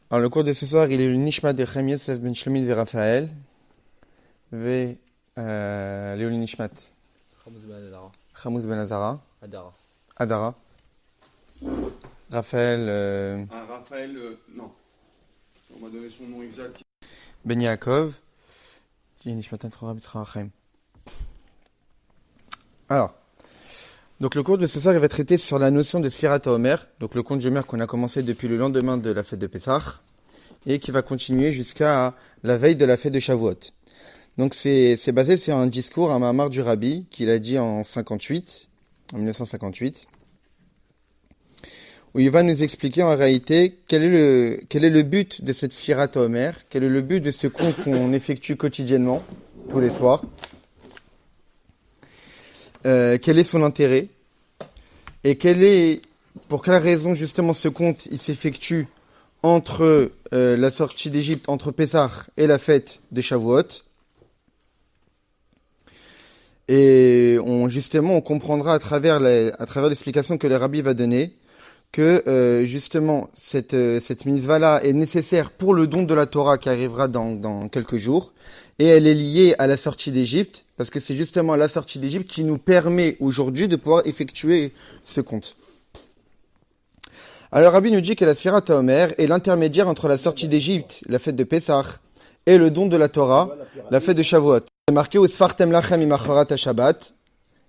Alors, le cours de ce soir, il est le Nishmat de Chaim Yosef ben Shlomi de Raphaël. Léo Nishmat. Chamous ben Azara. Adara. Raphaël. Raphaël, non. On m'a donné son nom exact. Ben Yaakov. Nishmat Rabbi Chaim. Alors. Donc le cours de ce soir, il va traiter sur la notion de Sfirat HaOmer, donc le compte Jomer qu'on a commencé depuis le lendemain de la fête de Pessah, et qui va continuer jusqu'à la veille de la fête de Shavuot. Donc c'est basé sur un discours, un Mahamar du Rabbi, qu'il a dit en 1958, où il va nous expliquer en réalité quel est le but de cette Sfirat HaOmer, quel est le but de ce compte qu'on effectue quotidiennement, tous les soirs. Quel est son intérêt et pour quelle raison justement ce compte il s'effectue entre la sortie d'Égypte, entre Pessah et la fête de Shavuot. Et on comprendra à travers l'explication que le Rabbi va donner que justement cette mitzvah-là est nécessaire pour le don de la Torah qui arrivera dans quelques jours. Et elle est liée à la sortie d'Égypte, parce que c'est justement la sortie d'Égypte qui nous permet aujourd'hui de pouvoir effectuer ce compte. Alors Rabbi nous dit que la Sfirat HaOmer est l'intermédiaire entre la sortie d'Égypte, la fête de Pessah, et le don de la Torah, la fête de Shavuot. C'est marqué au Sfartem lachem imachorat ha-Shabbat,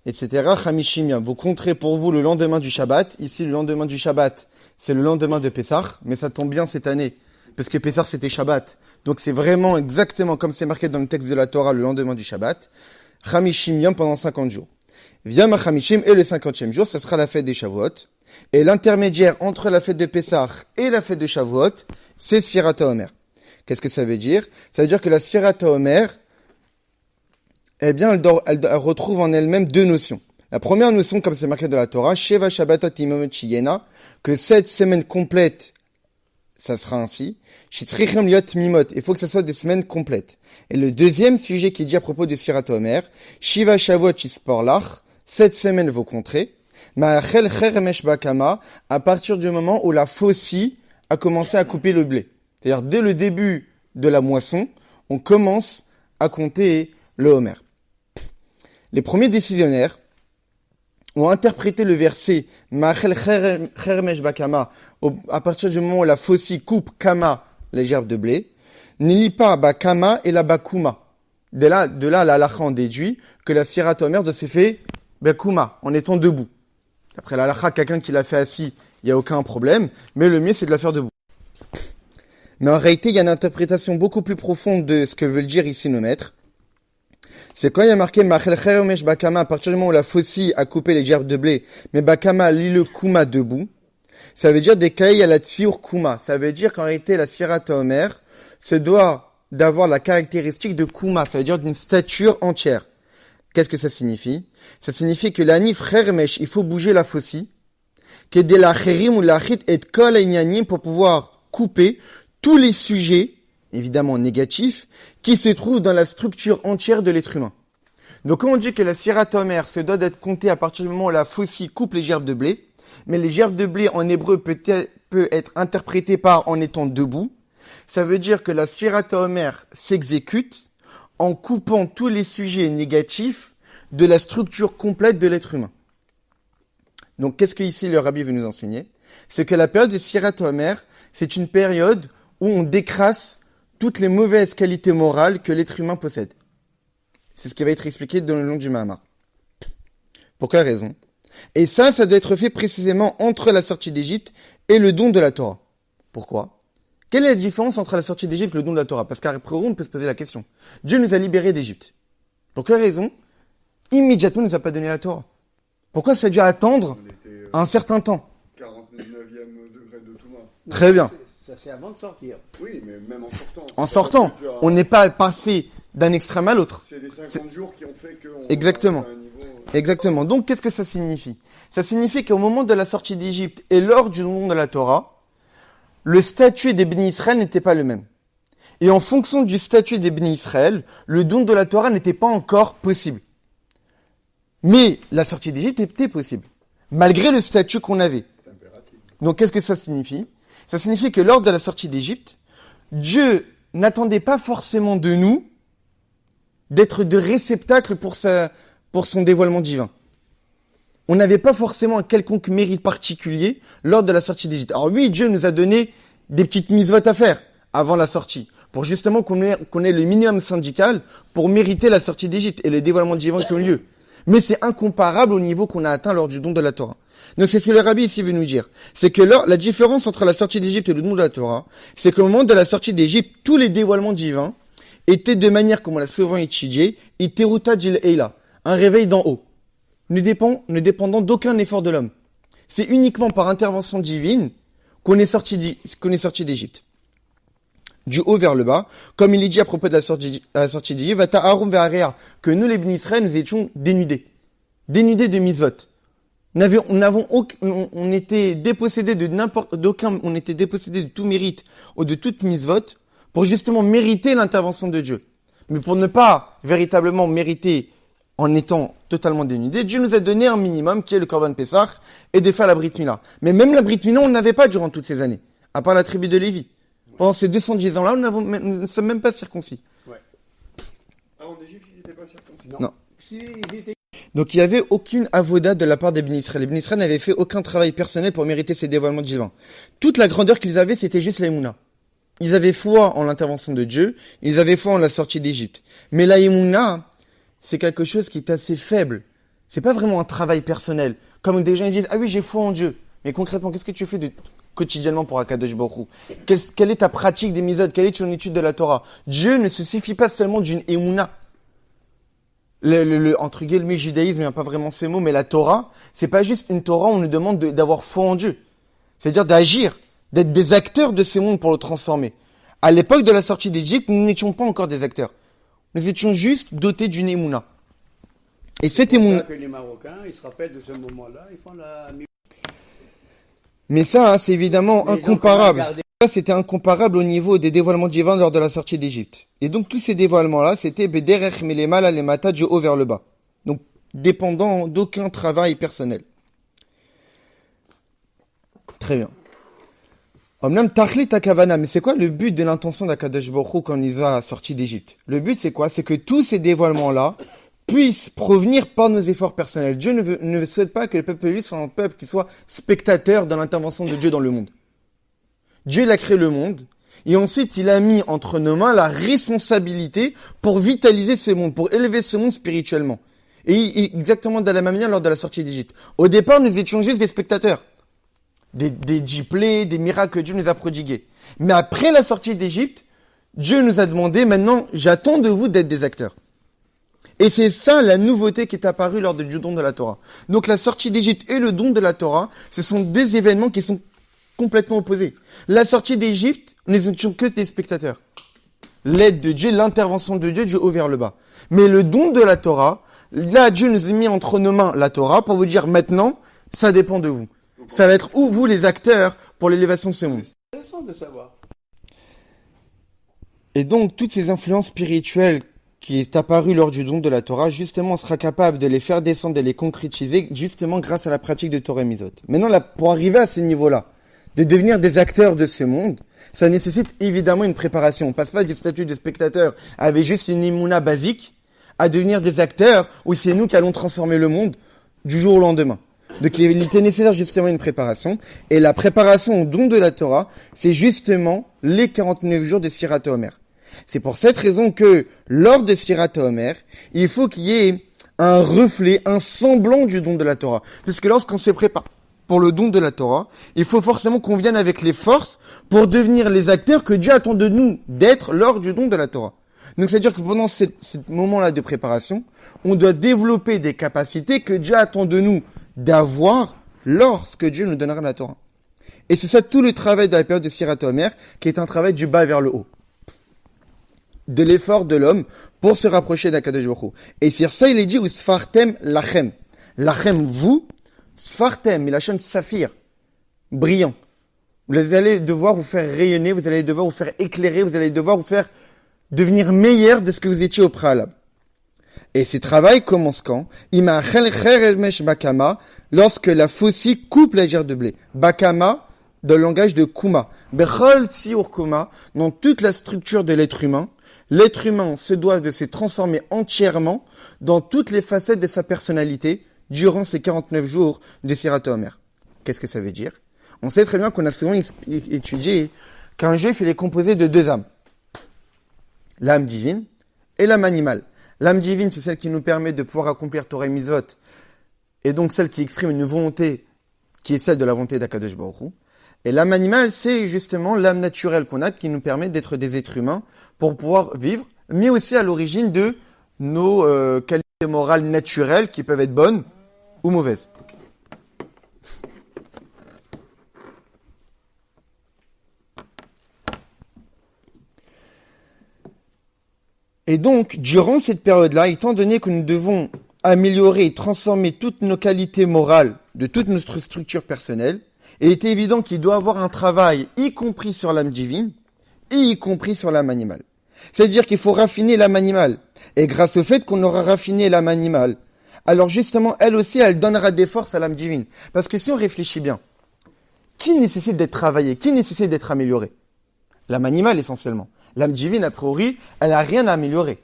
etc. Chamishim yom. Vous compterez pour vous le lendemain du Shabbat. Ici, le lendemain du Shabbat, c'est le lendemain de Pessah, mais ça tombe bien cette année, parce que Pessah c'était Shabbat. Donc c'est vraiment exactement comme c'est marqué dans le texte de la Torah le lendemain du Shabbat. Chamishim yom pendant 50 jours. Vyam ha-Chamishim et le 50e jour, ça sera la fête des Shavuot. Et l'intermédiaire entre la fête de Pessah et la fête de Shavuot, c'est Sfirat HaOmer. Qu'est-ce que ça veut dire? Ça veut dire que la Sfirat HaOmer, eh bien, elle retrouve en elle-même deux notions. La première notion, comme c'est marqué dans la Torah, Sheva Shabbatot imamot sheyena, que 7 semaines complètes, ça sera ainsi. Shitzrichem liot mimot, il faut que ce soit des semaines complètes. Et le deuxième sujet qui dit à propos de Sfirat HaOmer, Shiva Shavuot shispor lach, 7 semaines vos contrées, Ma'achel cheremesh bakama, à partir du moment où la faucille a commencé à couper le blé. C'est-à-dire, dès le début de la moisson, on commence à compter le Homer. Les premiers décisionnaires ont interprété le verset Ma'achel cheremesh bakama, à partir du moment où la faucille coupe kama, les gerbes de blé, n'y pas bakama et la bakuma. De là, la halakha en déduit que la Sfirat HaOmer doit se faire bakuma, en étant debout. Après la halakha, quelqu'un qui l'a fait assis, il n'y a aucun problème, mais le mieux c'est de la faire debout. Mais en réalité, il y a une interprétation beaucoup plus profonde de ce que veut dire ici nos maîtres. C'est quand il y a marqué Ma'achel cheremesh bakama, à partir du moment où la faucille a coupé les gerbes de blé, mais bakama lit le kuma debout. Ça veut dire des kaï à la tsiur kuma. Ça veut dire qu'en réalité, la Sfirat HaOmer se doit d'avoir la caractéristique de kuma. Ça veut dire d'une stature entière. Qu'est-ce que ça signifie? Ça signifie que l'anif cheremesh, il faut bouger la faucille. Qu'ede la cherim ou la chit et kol inyanim pour pouvoir couper tous les sujets, évidemment négatifs, qui se trouvent dans la structure entière de l'être humain. Donc quand on dit que la Sfirat HaOmer se doit d'être comptée à partir du moment où la faucille coupe les gerbes de blé, mais les gerbes de blé en hébreu peut être interprétées par en étant debout, ça veut dire que la Sfirat HaOmer s'exécute en coupant tous les sujets négatifs de la structure complète de l'être humain. Donc qu'est-ce que ici le Rabbi veut nous enseigner? C'est que la période de Sfirat HaOmer, c'est une période où on décrasse toutes les mauvaises qualités morales que l'être humain possède. C'est ce qui va être expliqué dans le long du Mahamar. Pour quelle raison? Et ça doit être fait précisément entre la sortie d'Égypte et le don de la Torah. Pourquoi? Quelle est la différence entre la sortie d'Égypte et le don de la Torah? Parce qu'après, on peut se poser la question. Dieu nous a libérés d'Égypte. Pour quelle raison? Immédiatement, il ne nous a pas donné la Torah. Pourquoi ça a dû attendre un certain temps? 49e degré de Touma. Très bien. Ça c'est avant de sortir. Oui, mais même en sortant. En sortant, on n'est pas passé d'un extrême à l'autre. C'est les 50 jours qui ont fait qu'on... Exactement. Exactement. Donc, qu'est-ce que ça signifie? Ça signifie qu'au moment de la sortie d'Égypte et lors du don de la Torah, le statut des Béni Israël n'était pas le même. Et en fonction du statut des Béni Israël, le don de la Torah n'était pas encore possible. Mais la sortie d'Égypte était possible, malgré le statut qu'on avait. Donc, qu'est-ce que ça signifie? Ça signifie que lors de la sortie d'Égypte, Dieu n'attendait pas forcément de nous d'être de réceptacles pour son dévoilement divin. On n'avait pas forcément un quelconque mérite particulier lors de la sortie d'Égypte. Alors oui, Dieu nous a donné des petites mitzvot à faire avant la sortie, pour justement qu'on ait le minimum syndical pour mériter la sortie d'Égypte et le dévoilement divin qui ont lieu. Mais c'est incomparable au niveau qu'on a atteint lors du don de la Torah. Donc c'est ce que le rabbi ici veut nous dire. C'est que la différence entre la sortie d'Égypte et le don de la Torah, c'est qu'au moment de la sortie d'Égypte, tous les dévoilements divins étaient de manière, comme on l'a souvent étudié, iteruta jil eila, un réveil d'en haut, ne dépendant d'aucun effort de l'homme. C'est uniquement par intervention divine qu'on est sorti d'Égypte. Du haut vers le bas, comme il est dit à propos de la sortie d'Égypte, Vata Arum Ve'area, que nous, les Bnei Israël, nous étions dénudés de misvot. On était dépossédés on était dépossédés de tout mérite ou de toute misvot pour justement mériter l'intervention de Dieu. Mais pour ne pas véritablement mériter en étant totalement dénudés, Dieu nous a donné un minimum qui est le Korban Pessah et de faire la Brit Mila. Mais même la Brit Mila, on n'avait pas durant toutes ces années, à part la tribu de Lévi. Pendant ces 210 ans-là, nous ne sommes même pas circoncis. Ouais. En Égypte, ils n'étaient pas circoncis. Non. Donc il n'y avait aucune avoda de la part des Bnei Israël. Les Bnei Israël n'avaient fait aucun travail personnel pour mériter ces dévoilements divins. Toute la grandeur qu'ils avaient, c'était juste l'Emouna. Ils avaient foi en l'intervention de Dieu, ils avaient foi en la sortie d'Égypte. Mais la Emouna, c'est quelque chose qui est assez faible. C'est pas vraiment un travail personnel. Comme des gens ils disent, ah oui, j'ai foi en Dieu. Mais concrètement, qu'est-ce que tu fais quotidiennement pour Akadosh Baruch Hu? Quelle est ta pratique des mitzvot? Quelle est ton étude de la Torah? Dieu ne se suffit pas seulement d'une Emouna. Entre guillemets, le judaïsme, il n'y a pas vraiment ces mots, mais la Torah, c'est pas juste une Torah où on nous demande d'avoir foi en Dieu. C'est-à-dire d'agir, d'être des acteurs de ce monde pour le transformer. À l'époque de la sortie d'Égypte, nous n'étions pas encore des acteurs. Nous étions juste dotés d'une Emouna. Et cette Emouna... que les Marocains, ils se rappellent de ce moment-là, ils font la... Mais ça, c'est évidemment incomparable. Ça, c'était incomparable au niveau des dévoilements divins lors de la sortie d'Égypte. Et donc, tous ces dévoilements-là, c'était Bederech Melemala Lemata du haut vers le bas. Donc, dépendant d'aucun travail personnel. Très bien. Omnam Tachlit Akavana, mais c'est quoi le but de l'intention d'Akadosh Baruch Hu quand ils ont sorti d'Égypte? Le but, c'est quoi? C'est que tous ces dévoilements-là puissent provenir par nos efforts personnels. Dieu ne souhaite pas que le peuple juif soit un peuple qui soit spectateur de l'intervention de Dieu dans le monde. Dieu, il a créé le monde, et ensuite, il a mis entre nos mains la responsabilité pour vitaliser ce monde, pour élever ce monde spirituellement. Et exactement de la même manière lors de la sortie d'Égypte. Au départ, nous étions juste des spectateurs. Des giplés, des miracles que Dieu nous a prodigués. Mais après la sortie d'Égypte, Dieu nous a demandé, maintenant, j'attends de vous d'être des acteurs. Et c'est ça la nouveauté qui est apparue lors du don de la Torah. Donc la sortie d'Égypte et le don de la Torah, ce sont deux événements qui sont complètement opposés. La sortie d'Égypte, nous n'étions que des spectateurs. L'aide de Dieu, l'intervention de Dieu, du haut vers le bas. Mais le don de la Torah, là, Dieu nous a mis entre nos mains la Torah pour vous dire maintenant, ça dépend de vous. Ça va être où vous les acteurs pour l'élévation de ce monde. C'est intéressant de savoir. Et donc, toutes ces influences spirituelles qui est apparues lors du don de la Torah, justement, on sera capable de les faire descendre, de les concrétiser, justement grâce à la pratique de Torah et Mitzvot. Maintenant, là, pour arriver à ce niveau-là, de devenir des acteurs de ce monde, ça nécessite évidemment une préparation. On passe pas du statut de spectateur avec juste une Emouna basique à devenir des acteurs où c'est nous qui allons transformer le monde du jour au lendemain. Donc il était nécessaire justement une préparation. Et la préparation au don de la Torah, c'est justement les 49 jours de Sirat Omer. C'est pour cette raison que lors de Sirat Omer, il faut qu'il y ait un reflet, un semblant du don de la Torah. Parce que lorsqu'on se prépare pour le don de la Torah, il faut forcément qu'on vienne avec les forces pour devenir les acteurs que Dieu attend de nous d'être lors du don de la Torah. Donc c'est-à-dire que pendant ce moment-là de préparation, on doit développer des capacités que Dieu attend de nous d'avoir lorsque Dieu nous donnera la Torah. Et c'est ça tout le travail de la période de Sirat Omer, qui est un travail du bas vers le haut. De l'effort de l'homme pour se rapprocher d'Akadosh Baruch Hu. Et sur ça, il est dit, Sfartem lachem. Lachem, vous, Sfartem, il a chaîne saphir, brillant. Vous allez devoir vous faire rayonner, vous allez devoir vous faire éclairer, vous allez devoir vous faire devenir meilleur de ce que vous étiez au préalable. Et ce travail commence quand? Bakama, lorsque la faucille coupe la gerbe de blé. Bakama, dans le langage de Kuma. Bechol Tsiur Kuma, dans toute la structure de l'être humain se doit de se transformer entièrement dans toutes les facettes de sa personnalité durant ces 49 jours de Sirat HaOmer. Qu'est-ce que ça veut dire? On sait très bien qu'on a souvent étudié qu'un juif il est composé de deux âmes. L'âme divine et l'âme animale. L'âme divine, c'est celle qui nous permet de pouvoir accomplir Torah et Mitzvot, et donc celle qui exprime une volonté qui est celle de la volonté d'Akadosh Baruch Hu. Et l'âme animale, c'est justement l'âme naturelle qu'on a qui nous permet d'être des êtres humains pour pouvoir vivre, mais aussi à l'origine de nos qualités morales naturelles qui peuvent être bonnes ou mauvaises. Et donc, durant cette période-là, étant donné que nous devons améliorer et transformer toutes nos qualités morales de toute notre structure personnelle, il est évident qu'il doit y avoir un travail, y compris sur l'âme divine, et y compris sur l'âme animale. C'est-à-dire qu'il faut raffiner l'âme animale. Et grâce au fait qu'on aura raffiné l'âme animale, alors justement, elle aussi, elle donnera des forces à l'âme divine. Parce que si on réfléchit bien, qui nécessite d'être travaillé, qui nécessite d'être amélioré? L'âme animale essentiellement. L'âme divine, a priori, elle n'a rien à améliorer.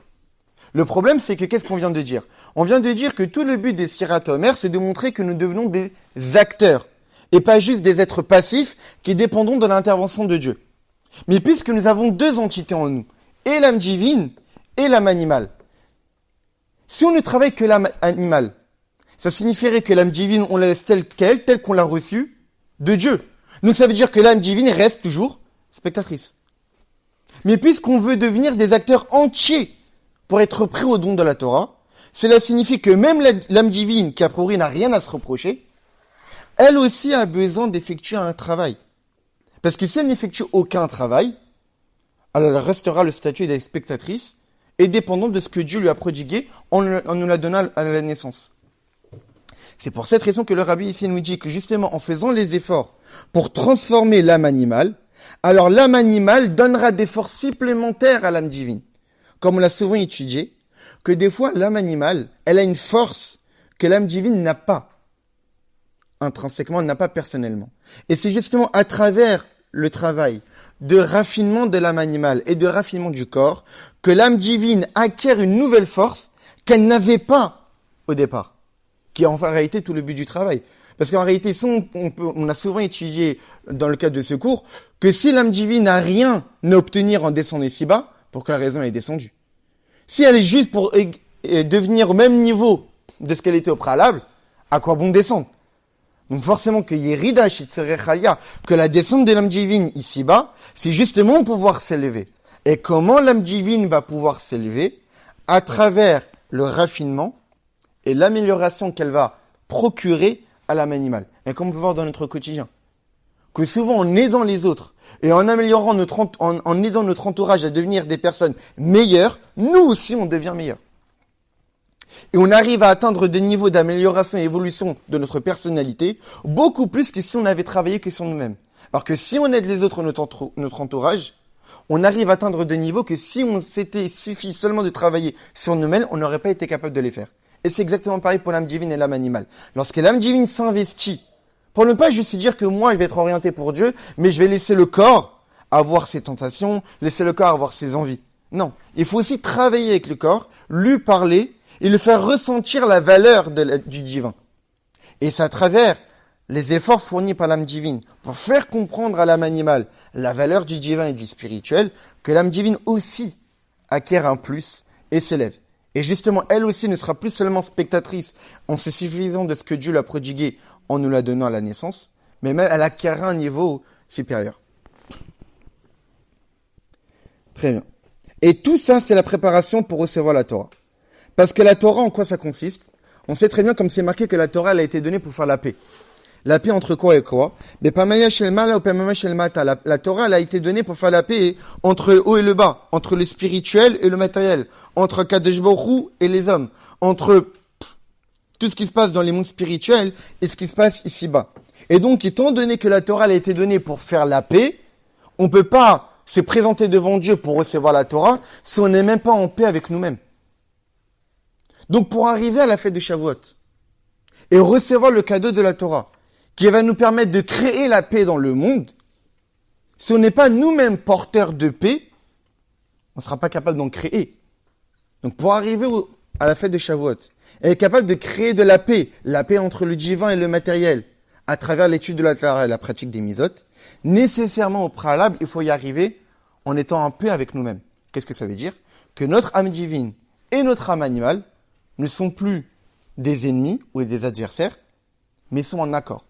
Le problème, c'est que qu'est-ce qu'on vient de dire? On vient de dire que tout le but des Sirat HaOmer, c'est de montrer que nous devenons des acteurs, et pas juste des êtres passifs qui dépendons de l'intervention de Dieu. Mais puisque nous avons deux entités en nous, et l'âme divine et l'âme animale, si on ne travaille que l'âme animale, ça signifierait que l'âme divine, on la laisse telle qu'elle, telle qu'on l'a reçue de Dieu. Donc ça veut dire que l'âme divine reste toujours spectatrice. Mais puisqu'on veut devenir des acteurs entiers pour être pris au don de la Torah, cela signifie que même l'âme divine, qui a priori n'a rien à se reprocher, elle aussi a besoin d'effectuer un travail. Parce que si elle n'effectue aucun travail, alors elle restera le statut des spectatrices et dépendante de ce que Dieu lui a prodigué en nous la donnant à la naissance. C'est pour cette raison que le rabbi ici nous dit que justement en faisant les efforts pour transformer l'âme animale, alors l'âme animale donnera des forces supplémentaires à l'âme divine. Comme on l'a souvent étudié, que des fois l'âme animale, elle a une force que l'âme divine n'a pas intrinsèquement, n'a pas personnellement. Et c'est justement à travers le travail de raffinement de l'âme animale et de raffinement du corps que l'âme divine acquiert une nouvelle force qu'elle n'avait pas au départ, qui est en réalité tout le but du travail. Parce qu'en réalité, on a souvent étudié dans le cadre de ce cours que si l'âme divine n'a rien à obtenir en descendant ici bas, pour quelle raison elle est descendue? Si elle est juste pour devenir au même niveau de ce qu'elle était au préalable, à quoi bon descendre? Donc forcément que Yerida Shitzerechalia, que la descente de l'âme divine ici-bas, c'est justement pouvoir s'élever. Et comment l'âme divine va pouvoir s'élever? À travers le raffinement et l'amélioration qu'elle va procurer à l'âme animale. Et comme on peut voir dans notre quotidien, que souvent en aidant les autres et en améliorant en aidant notre entourage à devenir des personnes meilleures, nous aussi on devient meilleurs. Et on arrive à atteindre des niveaux d'amélioration et évolution de notre personnalité beaucoup plus que si on avait travaillé que sur nous-mêmes. Alors que si on aide les autres, notre entourage, on arrive à atteindre des niveaux que si on s'était suffi seulement de travailler sur nous-mêmes, on n'aurait pas été capable de les faire. Et c'est exactement pareil pour l'âme divine et l'âme animale. Lorsque l'âme divine s'investit, pour ne pas juste se dire que moi je vais être orienté pour Dieu, mais je vais laisser le corps avoir ses tentations, laisser le corps avoir ses envies. Non, il faut aussi travailler avec le corps, lui parler, et le faire ressentir la valeur du divin. Et c'est à travers les efforts fournis par l'âme divine pour faire comprendre à l'âme animale la valeur du divin et du spirituel que l'âme divine aussi acquiert un plus et s'élève. Et justement, elle aussi ne sera plus seulement spectatrice en se suffisant de ce que Dieu l'a prodigué en nous la donnant à la naissance, mais même elle acquérera un niveau supérieur. Très bien. Et tout ça, c'est la préparation pour recevoir la Torah. Parce que la Torah, en quoi ça consiste? On sait très bien, comme c'est marqué, que la Torah, elle a été donnée pour faire la paix. La paix entre quoi et quoi? Mais Pamaya Shelmala ou Pamaya Shelmata. La Torah, elle a été donnée pour faire la paix entre le haut et le bas, entre le spirituel et le matériel, entre Kadosh Baruch Hu et les hommes, entre tout ce qui se passe dans les mondes spirituels et ce qui se passe ici-bas. Et donc, étant donné que la Torah, elle a été donnée pour faire la paix, on peut pas se présenter devant Dieu pour recevoir la Torah si on n'est même pas en paix avec nous-mêmes. Donc, pour arriver à la fête de Shavuot et recevoir le cadeau de la Torah, qui va nous permettre de créer la paix dans le monde, si on n'est pas nous-mêmes porteurs de paix, on ne sera pas capable d'en créer. Donc pour arriver à la fête de Shavuot, elle est capable de créer de la paix entre le divin et le matériel, à travers l'étude de la Torah et la pratique des mitzvot. Nécessairement au préalable, il faut y arriver en étant en paix avec nous-mêmes. Qu'est-ce que ça veut dire? Que notre âme divine et notre âme animale ne sont plus des ennemis ou des adversaires, mais sont en accord.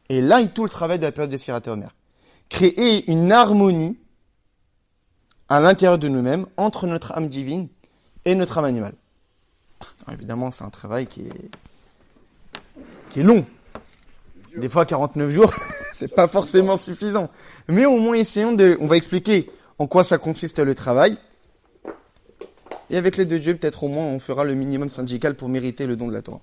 Et là, il y a tout le travail de la période de Sfirat HaOmer. Créer une harmonie à l'intérieur de nous-mêmes, entre notre âme divine et notre âme animale. Alors évidemment, c'est un travail qui est long. Des fois, 49 jours, c'est pas forcément suffisant. Mais au moins, on va expliquer en quoi ça consiste le travail. Et avec l'aide de Dieu, peut-être au moins, on fera le minimum syndical pour mériter le don de la Torah.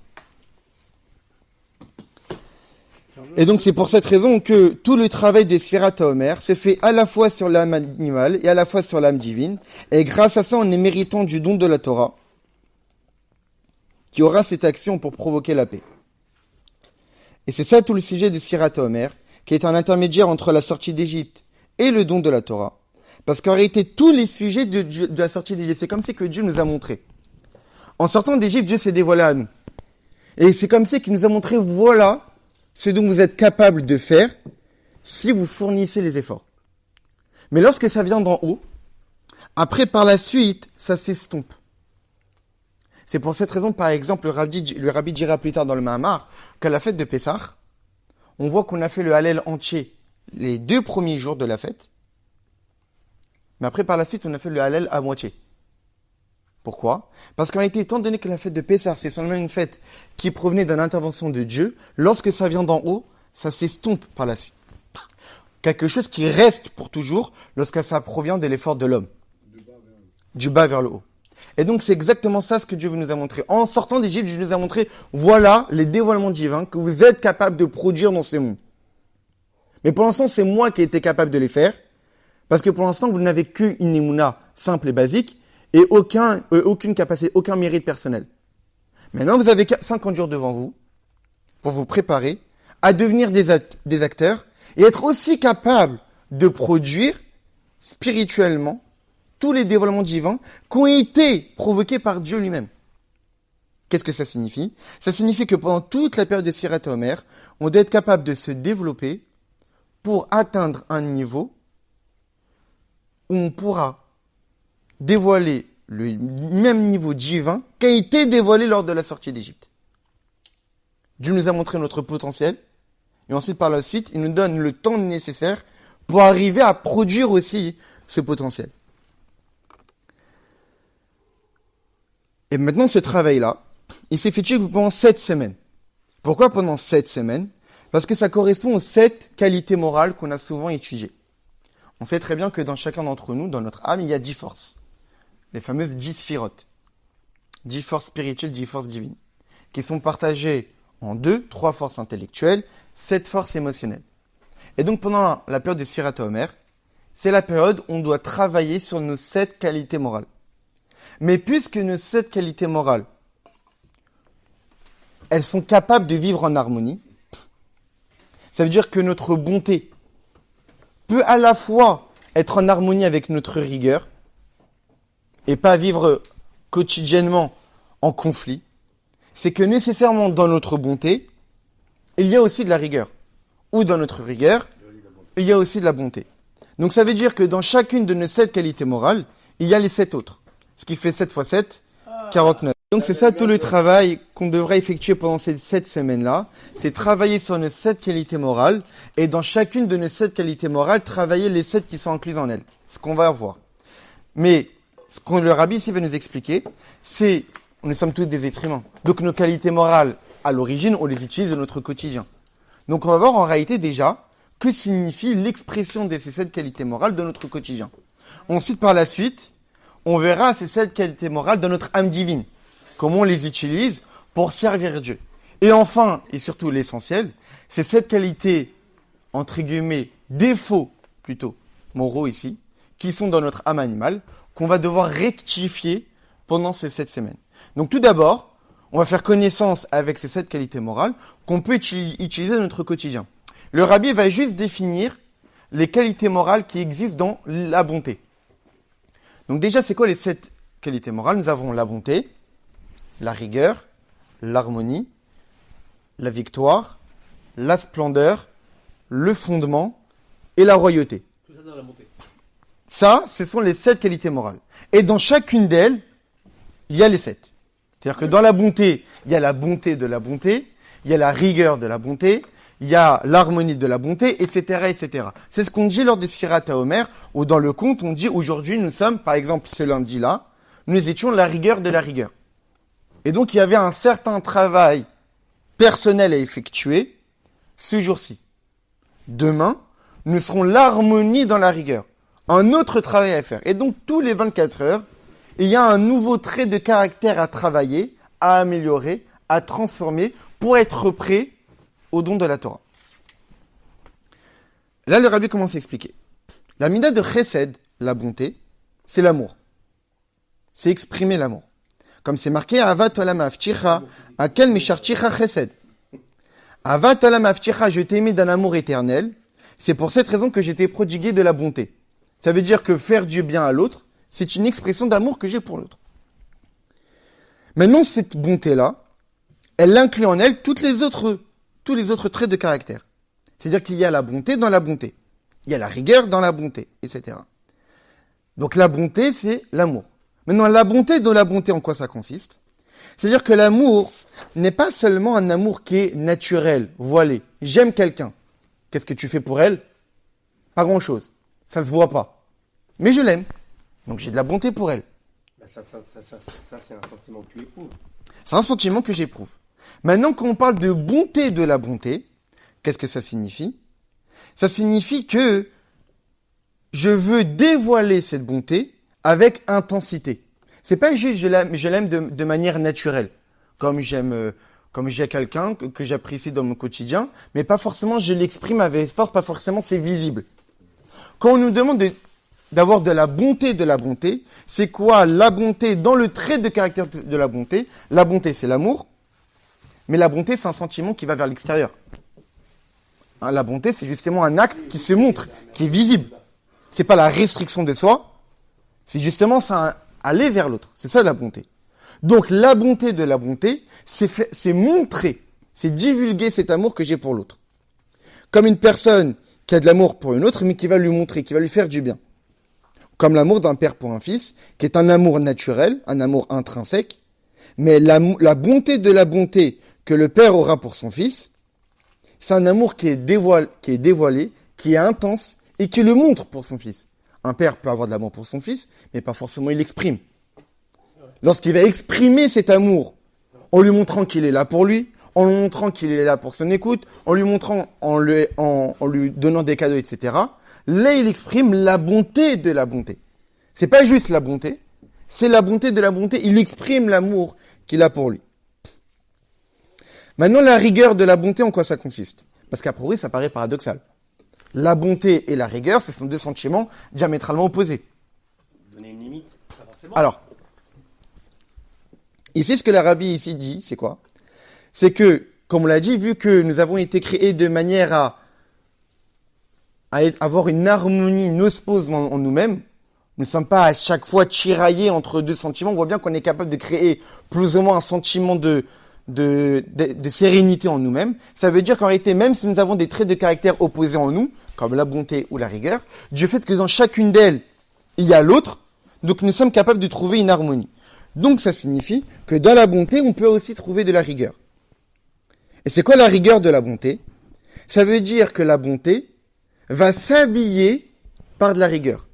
Et donc, c'est pour cette raison que tout le travail de Sfirat HaOmer se fait à la fois sur l'âme animale et à la fois sur l'âme divine. Et grâce à ça, on est méritant du don de la Torah, qui aura cette action pour provoquer la paix. Et c'est ça tout le sujet de Sfirat HaOmer, qui est un intermédiaire entre la sortie d'Égypte et le don de la Torah. Parce qu'en réalité, tous les sujets de la sortie d'Égypte, c'est comme si que Dieu nous a montré. En sortant d'Égypte, Dieu s'est dévoilé à nous. Et c'est comme si qu'il nous a montré, voilà ce dont vous êtes capable de faire si vous fournissez les efforts. Mais lorsque ça vient d'en haut, après, par la suite, ça s'estompe. C'est pour cette raison, par exemple, le rabbi dira plus tard dans le Mahamar, qu'à la fête de Pessah, on voit qu'on a fait le Hallel entier les 2 premiers jours de la fête, mais après, par la suite, on a fait le Hallel à moitié. Pourquoi? Parce qu'en réalité, étant donné que la fête de Pessah, c'est seulement une fête qui provenait d'une intervention de Dieu, lorsque ça vient d'en haut, ça s'estompe par la suite. Quelque chose qui reste pour toujours lorsque ça provient de l'effort de l'homme. Du bas vers le haut. Et donc, c'est exactement ça ce que Dieu nous a montré. En sortant d'Égypte, Dieu nous a montré, voilà les dévoilements divins que vous êtes capable de produire dans ce monde. Mais pour l'instant, c'est moi qui ai été capable de les faire, parce que pour l'instant, vous n'avez qu'une émouna simple et basique, et aucune capacité, aucun mérite personnel. Maintenant, vous avez 50 jours devant vous pour vous préparer à devenir des acteurs et être aussi capable de produire spirituellement tous les dévoilements divins qui ont été provoqués par Dieu lui-même. Qu'est-ce que ça signifie? Ça signifie que pendant toute la période de Sfirat HaOmer, on doit être capable de se développer pour atteindre un niveau où on pourra dévoiler le même niveau divin qui a été dévoilé lors de la sortie d'Égypte. Dieu nous a montré notre potentiel, et ensuite par la suite, il nous donne le temps nécessaire pour arriver à produire aussi ce potentiel. Et maintenant, ce travail-là, il s'effectue pendant 7 semaines. Pourquoi pendant 7 semaines? Parce que ça correspond aux 7 qualités morales qu'on a souvent étudiées. On sait très bien que dans chacun d'entre nous, dans notre âme, il y a 10 forces. Les fameuses 10 sphirotes. 10 forces spirituelles, 10 forces divines. Qui sont partagées en 3 forces intellectuelles, 7 forces émotionnelles. Et donc pendant la période de Sfirat HaOmer, c'est la période où on doit travailler sur nos 7 qualités morales. Mais puisque nos 7 qualités morales, elles sont capables de vivre en harmonie, ça veut dire que notre bonté peut à la fois être en harmonie avec notre rigueur et pas vivre quotidiennement en conflit. C'est que nécessairement dans notre bonté, il y a aussi de la rigueur. Ou dans notre rigueur, il y a aussi de la bonté. Donc ça veut dire que dans chacune de nos 7 qualités morales, il y a les 7 autres. Ce qui fait 7 x 7, 49. Donc c'est ça tout le travail qu'on devrait effectuer pendant ces 7 semaines-là. C'est travailler sur nos 7 qualités morales. Et dans chacune de nos 7 qualités morales, travailler les 7 qui sont incluses en elles. Ce qu'on va voir. Mais ce que le rabbi ici va nous expliquer, c'est nous sommes tous des êtres humains. Donc nos qualités morales, à l'origine, on les utilise dans notre quotidien. Donc on va voir en réalité déjà que signifie l'expression de ces 7 qualités morales dans notre quotidien. Ensuite, par la suite, on verra ces 7 qualités morales dans notre âme divine. Comment on les utilise pour servir Dieu. Et enfin, et surtout l'essentiel, c'est cette qualité, entre guillemets, défauts plutôt, moraux ici, qui sont dans notre âme animale, qu'on va devoir rectifier pendant ces 7 semaines. Donc tout d'abord, on va faire connaissance avec ces 7 qualités morales qu'on peut utiliser dans notre quotidien. Le rabbi va juste définir les qualités morales qui existent dans la bonté. Donc déjà, c'est quoi les 7 qualités morales? Nous avons la bonté, la rigueur, l'harmonie, la victoire, la splendeur, le fondement et la royauté. Tout ça dans la montée. Ça, ce sont les 7 qualités morales. Et dans chacune d'elles, il y a les 7. C'est-à-dire que dans la bonté, il y a la bonté de la bonté, il y a la rigueur de la bonté, il y a l'harmonie de la bonté, etc., etc. C'est ce qu'on dit lors de Sfirat HaOmer, où dans le conte, on dit aujourd'hui, nous sommes, par exemple, ce lundi-là, nous étions la rigueur de la rigueur. Et donc, il y avait un certain travail personnel à effectuer ce jour-ci. Demain, nous serons l'harmonie dans la rigueur. Un autre travail à faire. Et donc, tous les 24 heures, il y a un nouveau trait de caractère à travailler, à améliorer, à transformer pour être prêt au don de la Torah. Là, le rabbi commence à expliquer. La mida de chesed, la bonté, c'est l'amour. C'est exprimer l'amour. Comme c'est marqué, Avat olam avticha, akel misharticha chesed. Avat olam avticha, je t'ai aimé d'un amour éternel. C'est pour cette raison que j'étais prodigué de la bonté. Ça veut dire que faire du bien à l'autre, c'est une expression d'amour que j'ai pour l'autre. Maintenant, cette bonté-là, elle inclut en elle tous les autres traits de caractère. C'est-à-dire qu'il y a la bonté dans la bonté. Il y a la rigueur dans la bonté, etc. Donc la bonté, c'est l'amour. Maintenant, la bonté dans la bonté, en quoi ça consiste? C'est-à-dire que l'amour n'est pas seulement un amour qui est naturel, voilé. J'aime quelqu'un. Qu'est-ce que tu fais pour elle? Pas grand-chose. Ça se voit pas. Mais je l'aime. Donc j'ai de la bonté pour elle. Ça, c'est un sentiment que tu éprouves. C'est un sentiment que j'éprouve. Maintenant, quand on parle de bonté de la bonté, qu'est-ce que ça signifie? Ça signifie que je veux dévoiler cette bonté avec intensité. C'est pas juste je l'aime de manière naturelle, comme j'ai quelqu'un que j'apprécie dans mon quotidien, mais pas forcément je l'exprime avec force, pas forcément c'est visible. Quand on nous demande d'avoir de la bonté, c'est quoi la bonté dans le trait de caractère de la bonté? La bonté, c'est l'amour, mais la bonté, c'est un sentiment qui va vers l'extérieur. Hein, la bonté, c'est justement un acte qui se montre, qui est visible. C'est pas la restriction de soi, c'est justement ça, aller vers l'autre. C'est ça la bonté. Donc la bonté de la bonté, c'est montrer, c'est divulguer cet amour que j'ai pour l'autre. Comme une personne qui a de l'amour pour une autre, mais qui va lui montrer, qui va lui faire du bien. Comme l'amour d'un père pour un fils, qui est un amour naturel, un amour intrinsèque, mais la bonté de la bonté que le père aura pour son fils, c'est un amour qui est dévoilé, qui est intense, et qui le montre pour son fils. Un père peut avoir de l'amour pour son fils, mais pas forcément il l'exprime. Lorsqu'il va exprimer cet amour, en lui montrant qu'il est là pour lui, en lui montrant qu'il est là pour son écoute, en lui montrant, en lui donnant des cadeaux, etc., là, il exprime la bonté de la bonté. C'est pas juste la bonté, c'est la bonté de la bonté. Il exprime l'amour qu'il a pour lui. Maintenant, la rigueur de la bonté, en quoi ça consiste? Parce qu'à priori, ça paraît paradoxal. La bonté et la rigueur, ce sont deux sentiments diamétralement opposés. Donner une limite, pas forcément. Alors, ici, ce que l'Arabie ici dit, c'est quoi? C'est que, comme on l'a dit, vu que nous avons été créés de manière à avoir une harmonie, une osmose en nous-mêmes, nous ne sommes pas à chaque fois tiraillés entre deux sentiments. On voit bien qu'on est capable de créer plus ou moins un sentiment de sérénité en nous-mêmes. Ça veut dire qu'en réalité, même si nous avons des traits de caractère opposés en nous, comme la bonté ou la rigueur, du fait que dans chacune d'elles, il y a l'autre, donc nous sommes capables de trouver une harmonie. Donc ça signifie que dans la bonté, on peut aussi trouver de la rigueur. Et c'est quoi la rigueur de la bonté? Ça veut dire que la bonté va s'habiller par de la rigueur.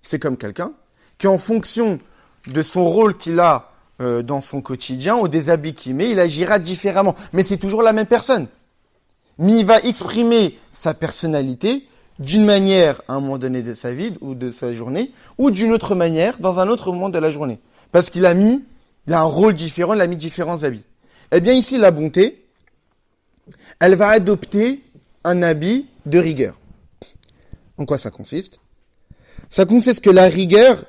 C'est comme quelqu'un qui, en fonction de son rôle qu'il a dans son quotidien, ou des habits qu'il met, il agira différemment. Mais c'est toujours la même personne. Mais il va exprimer sa personnalité d'une manière à un moment donné de sa vie ou de sa journée, ou d'une autre manière dans un autre moment de la journée. Parce qu'il a un rôle différent, il a mis différents habits. Eh bien ici, la bonté, elle va adopter un habit de rigueur. En quoi ça consiste? Ça consiste que la rigueur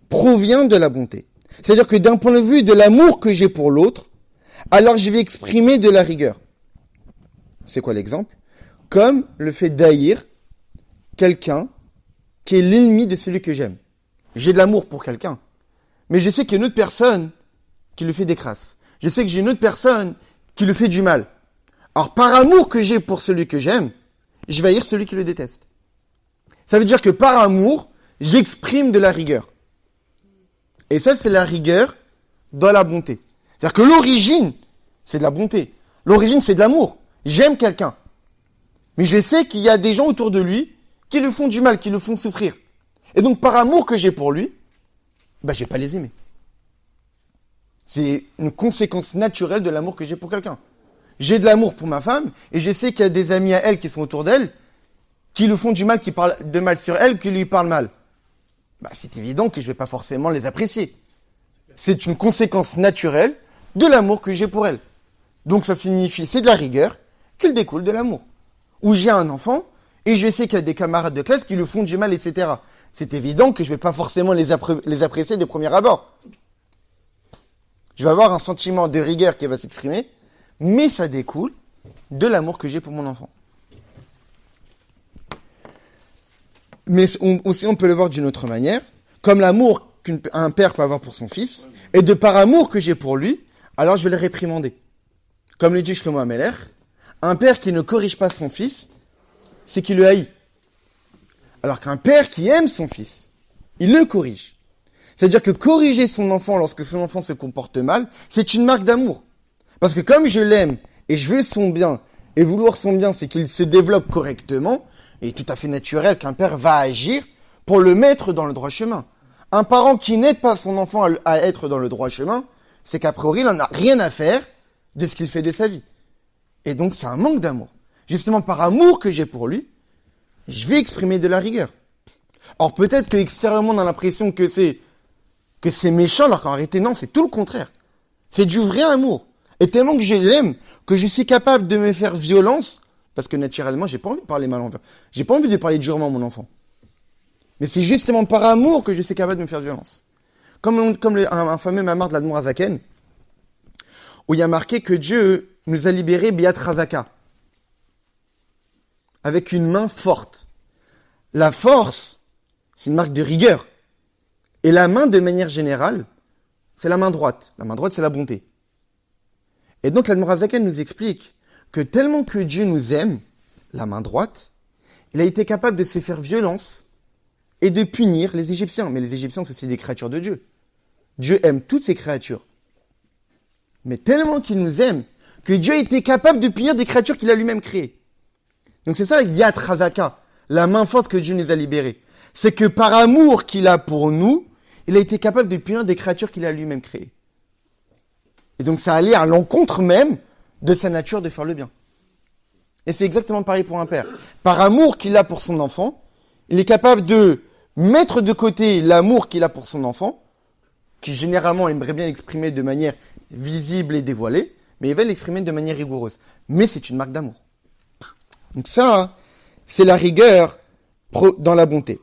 provient de la bonté. C'est-à-dire que d'un point de vue de l'amour que j'ai pour l'autre, alors je vais exprimer de la rigueur. C'est quoi l'exemple? Comme le fait d'haïr quelqu'un qui est l'ennemi de celui que j'aime. J'ai de l'amour pour quelqu'un, mais je sais qu'il y a une autre personne qui le fait des crasses. Je sais que j'ai une autre personne qui le fait du mal. Alors, par amour que j'ai pour celui que j'aime, je vais haïr celui qui le déteste. Ça veut dire que par amour, j'exprime de la rigueur. Et ça, c'est la rigueur dans la bonté. C'est-à-dire que l'origine, c'est de la bonté. L'origine, c'est de l'amour. J'aime quelqu'un. Mais je sais qu'il y a des gens autour de lui qui le font du mal, qui le font souffrir. Et donc, par amour que j'ai pour lui, je vais pas les aimer. C'est une conséquence naturelle de l'amour que j'ai pour quelqu'un. J'ai de l'amour pour ma femme, et je sais qu'il y a des amis à elle qui sont autour d'elle, qui le font du mal, qui parlent de mal sur elle, qui lui parlent mal. C'est évident que je vais pas forcément les apprécier. C'est une conséquence naturelle de l'amour que j'ai pour elle. Donc ça signifie, c'est de la rigueur qu'il découle de l'amour. Ou j'ai un enfant, et je sais qu'il y a des camarades de classe qui le font du mal, etc. C'est évident que je vais pas forcément les apprécier de premier abord. Je vais avoir un sentiment de rigueur qui va s'exprimer, mais ça découle de l'amour que j'ai pour mon enfant. Mais aussi, on peut le voir d'une autre manière, comme l'amour qu'un père peut avoir pour son fils, et de par amour que j'ai pour lui, alors je vais le réprimander. Comme le dit Shlomo HaMelech, un père qui ne corrige pas son fils, c'est qu'il le haït. Alors qu'un père qui aime son fils, il le corrige. C'est-à-dire que corriger son enfant lorsque son enfant se comporte mal, c'est une marque d'amour. Parce que comme je l'aime et je veux son bien, et vouloir son bien, c'est qu'il se développe correctement, et tout à fait naturel qu'un père va agir pour le mettre dans le droit chemin. Un parent qui n'aide pas son enfant à être dans le droit chemin, c'est qu'a priori, il n'en a rien à faire de ce qu'il fait de sa vie. Et donc, c'est un manque d'amour. Justement, par amour que j'ai pour lui, je vais exprimer de la rigueur. Or, peut-être que extérieurement, on a l'impression que c'est méchant, alors qu'en réalité, non, c'est tout le contraire. C'est du vrai amour. Et tellement que je l'aime, que je suis capable de me faire violence, parce que naturellement, j'ai pas envie de parler mal envers. J'ai pas envie de parler durement à mon enfant. Mais c'est justement par amour que je suis capable de me faire violence. Comme un fameux mamar de l'Admor Hazaken, où il y a marqué que Dieu nous a libérés Biat Razaka, avec une main forte. La force, c'est une marque de rigueur. Et la main, de manière générale, c'est la main droite. La main droite, c'est la bonté. Et donc, l'Admor Hazaken nous explique que tellement que Dieu nous aime, la main droite, il a été capable de se faire violence et de punir les Égyptiens. Mais les Égyptiens, c'est aussi des créatures de Dieu. Dieu aime toutes ses créatures. Mais tellement qu'il nous aime, que Dieu a été capable de punir des créatures qu'il a lui-même créées. Donc c'est ça, Yat Razaka, la main forte que Dieu nous a libérées. C'est que par amour qu'il a pour nous, il a été capable de punir des créatures qu'il a lui-même créées. Et donc ça allait à l'encontre même de sa nature de faire le bien. Et c'est exactement pareil pour un père. Par amour qu'il a pour son enfant, il est capable de mettre de côté l'amour qu'il a pour son enfant, qui généralement aimerait bien l'exprimer de manière visible et dévoilée, mais il va l'exprimer de manière rigoureuse. Mais c'est une marque d'amour. Donc ça, c'est la rigueur dans la bonté.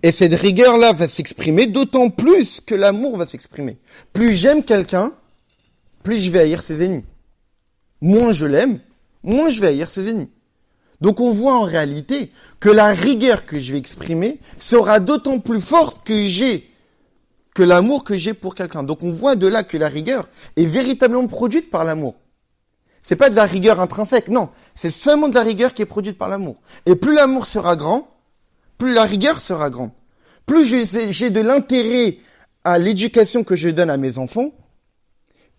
Et cette rigueur-là va s'exprimer d'autant plus que l'amour va s'exprimer. Plus j'aime quelqu'un, plus je vais haïr ses ennemis. Moins je l'aime, moins je vais haïr ses ennemis. Donc on voit en réalité que la rigueur que je vais exprimer sera d'autant plus forte que l'amour que j'ai pour quelqu'un. Donc on voit de là que la rigueur est véritablement produite par l'amour. C'est pas de la rigueur intrinsèque, non. C'est seulement de la rigueur qui est produite par l'amour. Et plus l'amour sera grand, plus la rigueur sera grande. Plus j'ai de l'intérêt à l'éducation que je donne à mes enfants,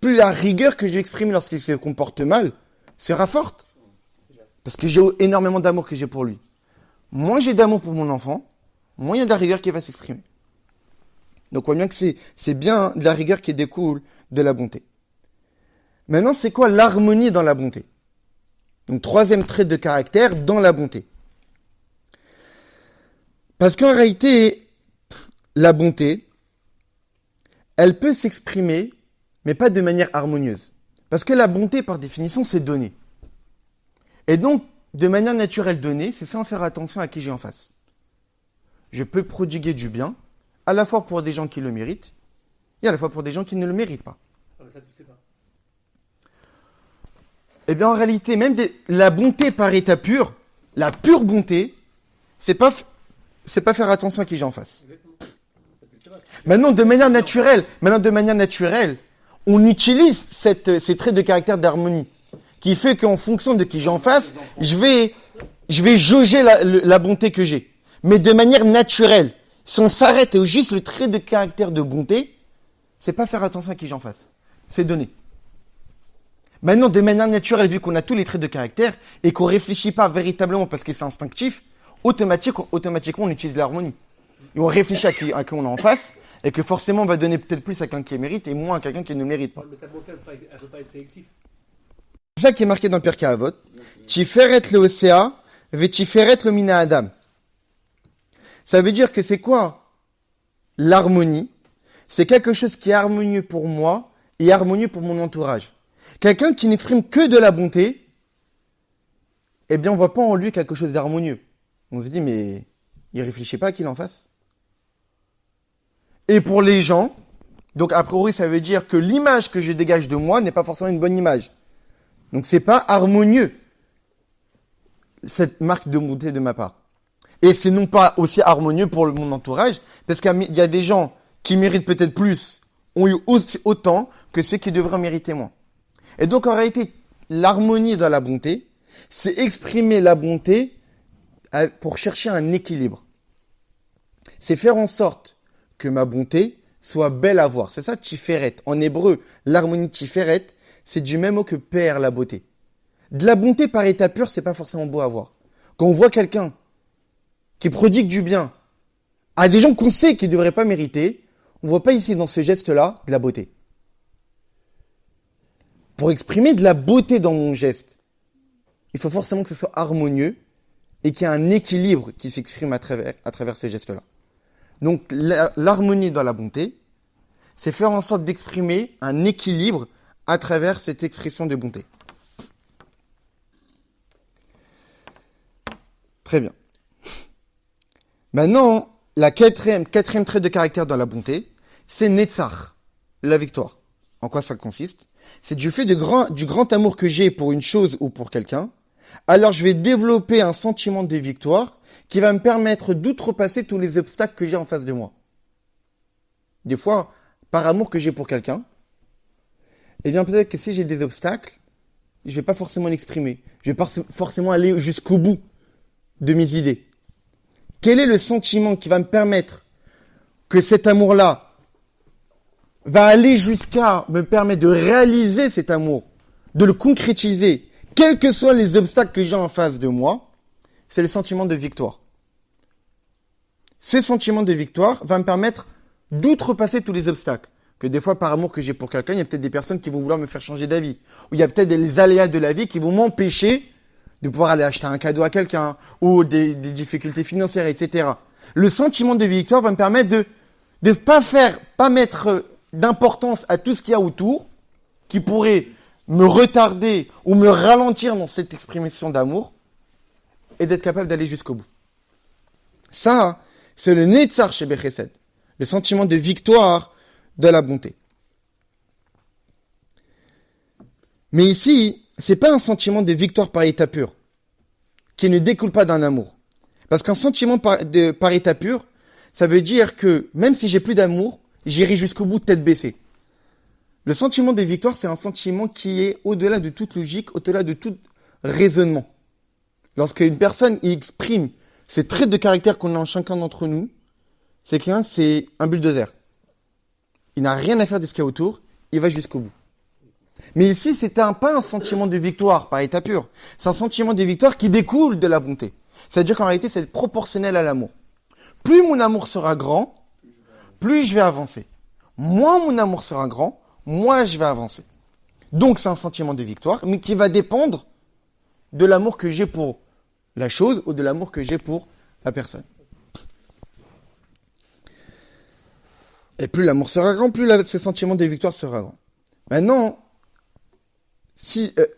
plus la rigueur que je vais exprimer lorsqu'ils se comportent mal sera forte. Parce que j'ai énormément d'amour que j'ai pour lui. Moins j'ai d'amour pour mon enfant, moins il y a de la rigueur qui va s'exprimer. Donc on voit bien que c'est bien de la rigueur qui découle de la bonté. Maintenant, c'est quoi l'harmonie dans la bonté? Donc troisième trait de caractère dans la bonté. Parce qu'en réalité, la bonté, elle peut s'exprimer, mais pas de manière harmonieuse. Parce que la bonté, par définition, c'est donner. Et donc, de manière naturelle donner, c'est sans faire attention à qui j'ai en face. Je peux prodiguer du bien, à la fois pour des gens qui le méritent, et à la fois pour des gens qui ne le méritent pas. C'est Ça, tu sais pas. Eh bien, en réalité, même la bonté par état pur, la pure bonté, c'est pas faire attention à qui j'ai en face. Exactement. Ça, tu sais pas. Maintenant, de manière naturelle, on utilise ces traits de caractère d'harmonie, qui fait qu'en fonction de qui j'ai en face, je vais jauger la bonté que j'ai. Mais de manière naturelle, si on s'arrête au juste le trait de caractère de bonté, c'est pas faire attention à qui j'ai en face. C'est donner. Maintenant, de manière naturelle, vu qu'on a tous les traits de caractère et qu'on réfléchit pas véritablement parce que c'est instinctif, automatiquement, on utilise l'harmonie. Et on réfléchit à qui on a en face et que forcément, on va donner peut-être plus à quelqu'un qui mérite et moins à quelqu'un qui ne mérite pas. Mais ta bonté, elle peut pas être sélective. C'est ça qui est marqué dans Pirkei Avot. Tiferet le Osea, ve Tiferet le Mina Adam. Ça veut dire que c'est quoi l'harmonie? C'est quelque chose qui est harmonieux pour moi et harmonieux pour mon entourage. Quelqu'un qui n'exprime que de la bonté, eh bien, on voit pas en lui quelque chose d'harmonieux. On se dit, mais il réfléchit pas à qui l'en face. Et pour les gens, donc a priori, ça veut dire que l'image que je dégage de moi n'est pas forcément une bonne image. Donc c'est pas harmonieux, cette marque de bonté de ma part. Et c'est non pas aussi harmonieux pour mon entourage, parce qu'il y a des gens qui méritent peut-être plus, ont eu aussi autant que ceux qui devraient en mériter moins. Et donc en réalité, l'harmonie dans la bonté, c'est exprimer la bonté pour chercher un équilibre. C'est faire en sorte que ma bonté soit belle à voir. C'est ça, tiferet. En hébreu, l'harmonie tiferet, c'est du même mot que père, la beauté. De la bonté par état pur, c'est pas forcément beau à voir. Quand on voit quelqu'un qui prodigue du bien à des gens qu'on sait qu'ils ne devraient pas mériter, on ne voit pas ici dans ce geste-là de la beauté. Pour exprimer de la beauté dans mon geste, il faut forcément que ce soit harmonieux et qu'il y ait un équilibre qui s'exprime à travers ces gestes-là. Donc l'harmonie dans la bonté, c'est faire en sorte d'exprimer un équilibre à travers cette expression de bonté. Très bien. Maintenant, la quatrième trait de caractère dans la bonté, c'est Netzach, la victoire. En quoi ça consiste? C'est du fait du grand amour que j'ai pour une chose ou pour quelqu'un, alors je vais développer un sentiment de victoire qui va me permettre d'outrepasser tous les obstacles que j'ai en face de moi. Des fois, par amour que j'ai pour quelqu'un, eh bien peut-être que si j'ai des obstacles, je vais pas forcément l'exprimer. Je vais pas forcément aller jusqu'au bout de mes idées. Quel est le sentiment qui va me permettre que cet amour-là va aller jusqu'à me permettre de réaliser cet amour, de le concrétiser, quels que soient les obstacles que j'ai en face de moi? C'est le sentiment de victoire. Ce sentiment de victoire va me permettre d'outrepasser tous les obstacles. Que des fois, par amour que j'ai pour quelqu'un, il y a peut-être des personnes qui vont vouloir me faire changer d'avis. Ou il y a peut-être des aléas de la vie qui vont m'empêcher de pouvoir aller acheter un cadeau à quelqu'un, ou des difficultés financières, etc. Le sentiment de victoire va me permettre de pas mettre d'importance à tout ce qu'il y a autour, qui pourrait me retarder ou me ralentir dans cette expression d'amour, et d'être capable d'aller jusqu'au bout. Ça, c'est le Netzach chez Bechesed, le sentiment de victoire de la bonté. Mais ici, c'est pas un sentiment de victoire par état pur, qui ne découle pas d'un amour. Parce qu'un sentiment par état pur, ça veut dire que même si j'ai plus d'amour, j'irai jusqu'au bout tête baissée. Le sentiment de victoire, c'est un sentiment qui est au-delà de toute logique, au-delà de tout raisonnement. Lorsqu'une personne exprime ce trait de caractère qu'on a en chacun d'entre nous, c'est un bulldozer. Il n'a rien à faire de ce qu'il y a autour, il va jusqu'au bout. Mais ici, c'est pas un sentiment de victoire par état pur. C'est un sentiment de victoire qui découle de la bonté. C'est-à-dire qu'en réalité, c'est proportionnel à l'amour. Plus mon amour sera grand, plus je vais avancer. Moins mon amour sera grand, moins je vais avancer. Donc, c'est un sentiment de victoire, mais qui va dépendre de l'amour que j'ai pour la chose ou de l'amour que j'ai pour la personne. Et plus l'amour sera grand, plus ce sentiment de victoire sera grand. Maintenant,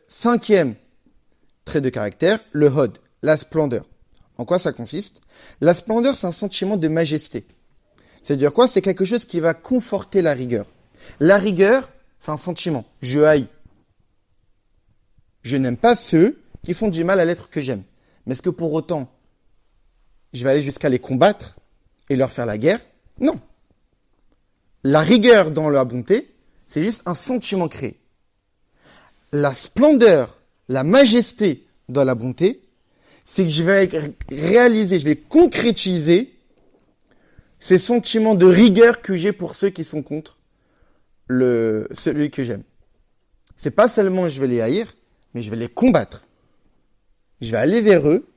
cinquième trait de caractère, le hod, la splendeur. En quoi ça consiste? La splendeur, c'est un sentiment de majesté. C'est-à-dire quoi? C'est quelque chose qui va conforter la rigueur. La rigueur, C'est un sentiment. Je haïs. Je n'aime pas ceux qui font du mal à l'être que j'aime. Mais est-ce que pour autant, je vais aller jusqu'à les combattre et leur faire la guerre? Non. La rigueur dans la bonté, c'est juste un sentiment créé. La splendeur, la majesté dans la bonté, c'est que je vais réaliser, je vais concrétiser ces sentiments de rigueur que j'ai pour ceux qui sont contre celui que j'aime. C'est pas seulement je vais les haïr, mais je vais les combattre. Je vais aller vers eux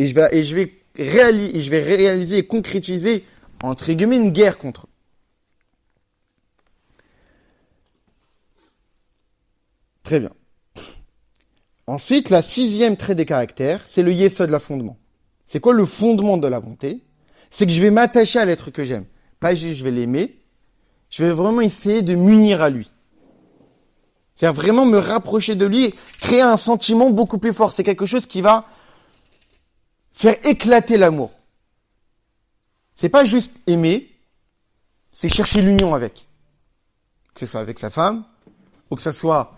et je vais réaliser et concrétiser, entre guillemets, une guerre contre eux. Très bien. Ensuite, la 6e trait de caractère, c'est le yesod, la fondement. C'est quoi le fondement de la bonté? C'est que je vais m'attacher à l'être que j'aime. Pas juste je vais l'aimer, je vais vraiment essayer de m'unir à lui. C'est-à-dire vraiment me rapprocher de lui, créer un sentiment beaucoup plus fort. C'est quelque chose qui va faire éclater l'amour. C'est pas juste aimer, c'est chercher l'union avec. Que ce soit avec sa femme, ou que ce soit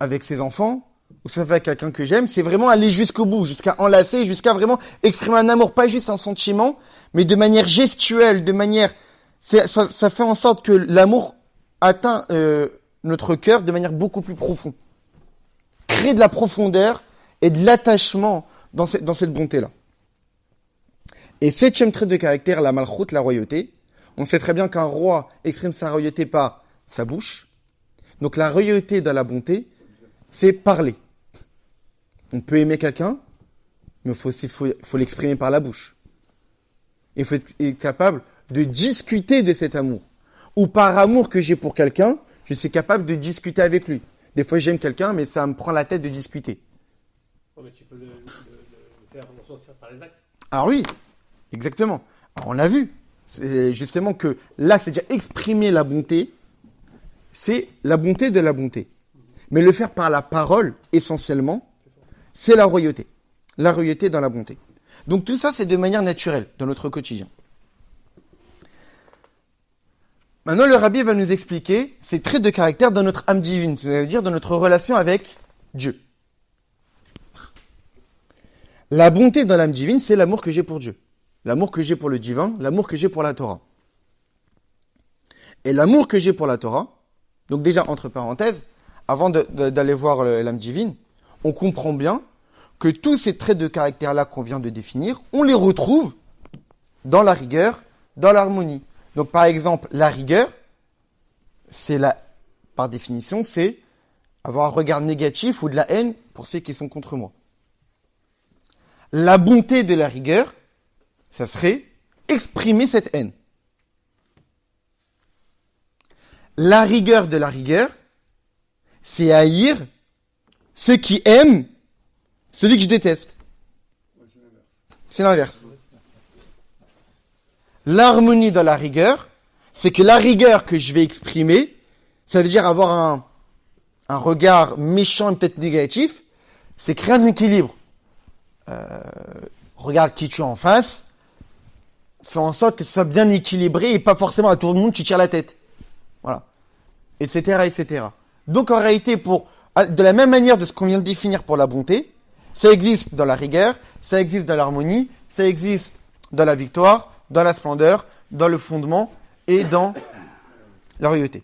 avec ses enfants, ou que ce soit avec quelqu'un que j'aime. C'est vraiment aller jusqu'au bout, jusqu'à enlacer, jusqu'à vraiment exprimer un amour, pas juste un sentiment, mais de manière gestuelle, de manière... Ça fait en sorte que l'amour atteint notre cœur de manière beaucoup plus profonde. Créer de la profondeur et de l'attachement dans cette bonté-là. Et 7e trait de caractère, la malchoute, la royauté. On sait très bien qu'un roi exprime sa royauté par sa bouche. Donc la royauté dans la bonté, c'est parler. On peut aimer quelqu'un, mais faut l'exprimer par la bouche. Il faut être capable de discuter de cet amour. Ou par amour que j'ai pour quelqu'un, je suis capable de discuter avec lui. Des fois, j'aime quelqu'un, mais ça me prend la tête de discuter. Oh, mais tu peux le faire ressortir par les actes. Alors oui, exactement. Alors, on a vu, c'est justement que là, c'est déjà exprimer la bonté, c'est la bonté de la bonté. Mais le faire par la parole, essentiellement, c'est la royauté. La royauté dans la bonté. Donc tout ça, c'est de manière naturelle, dans notre quotidien. Maintenant, le rabbi va nous expliquer ces traits de caractère dans notre âme divine, c'est-à-dire dans notre relation avec Dieu. La bonté dans l'âme divine, c'est l'amour que j'ai pour Dieu. L'amour que j'ai pour le divin, l'amour que j'ai pour la Torah. Et l'amour que j'ai pour la Torah, donc déjà, entre parenthèses, avant d'aller voir l'âme divine, on comprend bien que tous ces traits de caractère-là qu'on vient de définir, on les retrouve dans la rigueur, dans l'harmonie. Donc, par exemple, la rigueur, par définition, c'est avoir un regard négatif ou de la haine pour ceux qui sont contre moi. La bonté de la rigueur, ça serait exprimer cette haine. La rigueur de la rigueur, c'est haïr ceux qui aiment celui que je déteste. C'est l'inverse. L'harmonie dans la rigueur, c'est que la rigueur que je vais exprimer, ça veut dire avoir un regard méchant et peut-être négatif, c'est créer un équilibre. Regarde qui tu as en face, fais en sorte que ce soit bien équilibré et pas forcément à tout le monde tu tires la tête. Voilà. Etc., etc. Donc en réalité, de la même manière de ce qu'on vient de définir pour la bonté, ça existe dans la rigueur, ça existe dans l'harmonie, ça existe dans la victoire, dans la splendeur, dans le fondement et dans la royauté.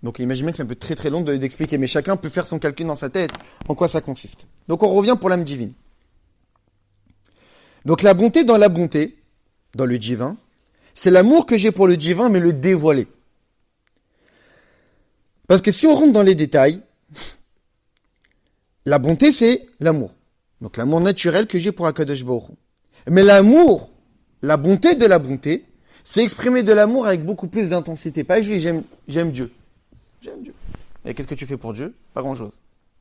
Donc imaginez que c'est un peu très très long d'expliquer, mais chacun peut faire son calcul dans sa tête en quoi ça consiste. Donc on revient pour l'âme divine. Donc la bonté, dans le divin, c'est l'amour que j'ai pour le divin, mais le dévoiler. Parce que si on rentre dans les détails, la bonté c'est l'amour. Donc l'amour naturel que j'ai pour Akadosh Baruch Hu. Mais l'amour, la bonté de la bonté, c'est exprimer de l'amour avec beaucoup plus d'intensité. Pas juste j'aime Dieu. J'aime Dieu. Et qu'est-ce que tu fais pour Dieu? Pas grand-chose.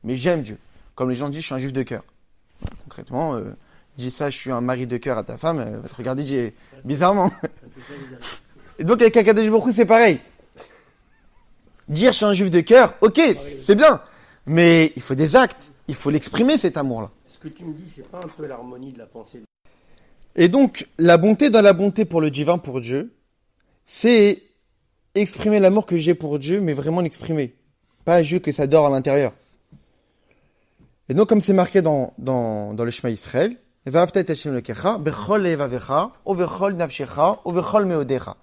Mais j'aime Dieu. Comme les gens disent, je suis un juif de cœur. Concrètement, dis ça, je suis un mari de cœur à ta femme, elle va te regarder bizarrement. Et donc avec Akadosh Baruch Hu, c'est pareil. Dire je suis un juif de cœur, ok, c'est bien. Mais il faut des actes. Il faut l'exprimer, cet amour-là. Ce que tu me dis, c'est pas un peu l'harmonie de la pensée. Et donc, la bonté dans la bonté pour le divin, pour Dieu, c'est exprimer l'amour que j'ai pour Dieu, mais vraiment l'exprimer. Pas juste que ça dort à l'intérieur. Et donc, comme c'est marqué dans le Shema Israël, Va'avta et Hashem Elokecha, bechol levavecha, ou bechol nafshecha, ou bechol meodecha.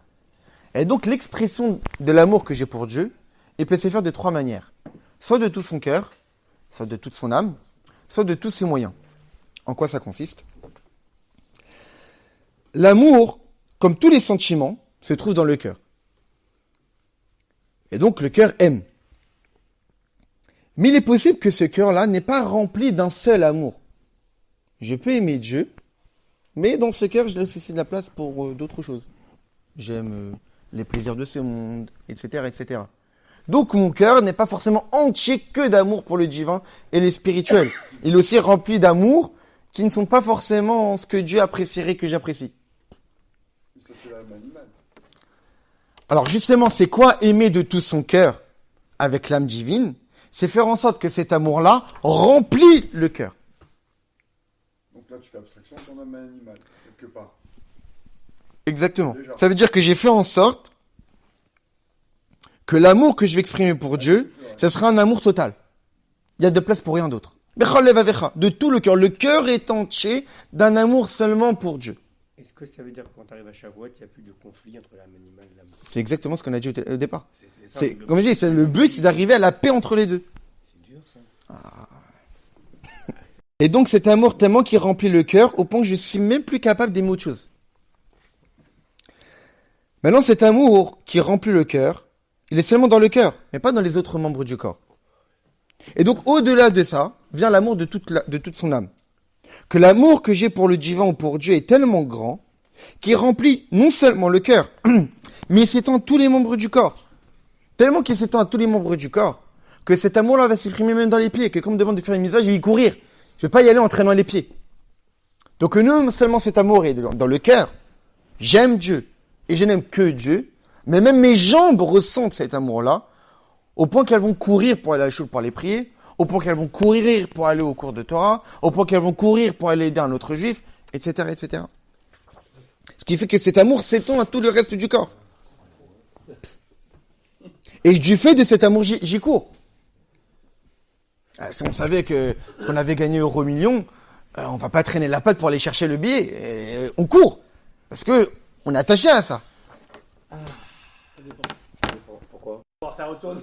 Et donc, l'expression de l'amour que j'ai pour Dieu, il peut se faire de 3 manières. Soit de tout son cœur, soit de toute son âme, soit de tous ses moyens. En quoi ça consiste? L'amour, comme tous les sentiments, se trouve dans le cœur. Et donc, le cœur aime. Mais il est possible que ce cœur-là n'est pas rempli d'un seul amour. Je peux aimer Dieu, mais dans ce cœur, je laisse aussi de la place pour d'autres choses. J'aime les plaisirs de ce monde, etc., etc. Donc mon cœur n'est pas forcément entier que d'amour pour le divin et le spirituel. Il est aussi rempli d'amour qui ne sont pas forcément ce que Dieu apprécierait que j'apprécie. Ça, c'est l'âme animale. Alors justement, c'est quoi aimer de tout son cœur avec l'âme divine? C'est faire en sorte que cet amour-là remplit le cœur. Donc là, tu fais abstraction de ton âme animale, quelque part. Exactement. Déjà. Ça veut dire que j'ai fait en sorte que l'amour que je vais exprimer pour Dieu, ce sera un amour total. Il y a de place pour rien d'autre. De tout le cœur. Le cœur est entier d'un amour seulement pour Dieu. Est-ce que ça veut dire que quand tu arrives à Shavuot, il n'y a plus de conflit entre l'âme animale et l'âme? C'est exactement ce qu'on a dit au départ. C'est ça, C'est, comme je dis, c'est le but, c'est d'arriver à la paix entre les deux. C'est dur ça. Et donc cet amour tellement qui remplit le cœur au point que je suis même plus capable d'aimer autre chose. Maintenant, cet amour qui remplit le cœur, il est seulement dans le cœur, mais pas dans les autres membres du corps. Et donc, au-delà de ça, vient l'amour de toute son âme. Que l'amour que j'ai pour le divin ou pour Dieu est tellement grand, qu'il remplit non seulement le cœur, mais il s'étend à tous les membres du corps. Tellement qu'il s'étend à tous les membres du corps, que cet amour-là va s'exprimer même dans les pieds, que comme on me demande de faire une misère, je vais y courir. Je vais pas y aller en traînant les pieds. Donc non seulement cet amour est dans le cœur, j'aime Dieu, et je n'aime que Dieu, mais même mes jambes ressentent cet amour-là, au point qu'elles vont courir pour aller à la choule pour aller prier, au point qu'elles vont courir pour aller au cours de Torah, au point qu'elles vont courir pour aller aider un autre juif, etc., etc. Ce qui fait que cet amour s'étend à tout le reste du corps. Et du fait de cet amour, j'y cours. Si on savait qu'on avait gagné Euro-Million, on va pas traîner la patte pour aller chercher le billet, on court. Parce que on est attaché à ça. Pourquoi? On va faire autre chose.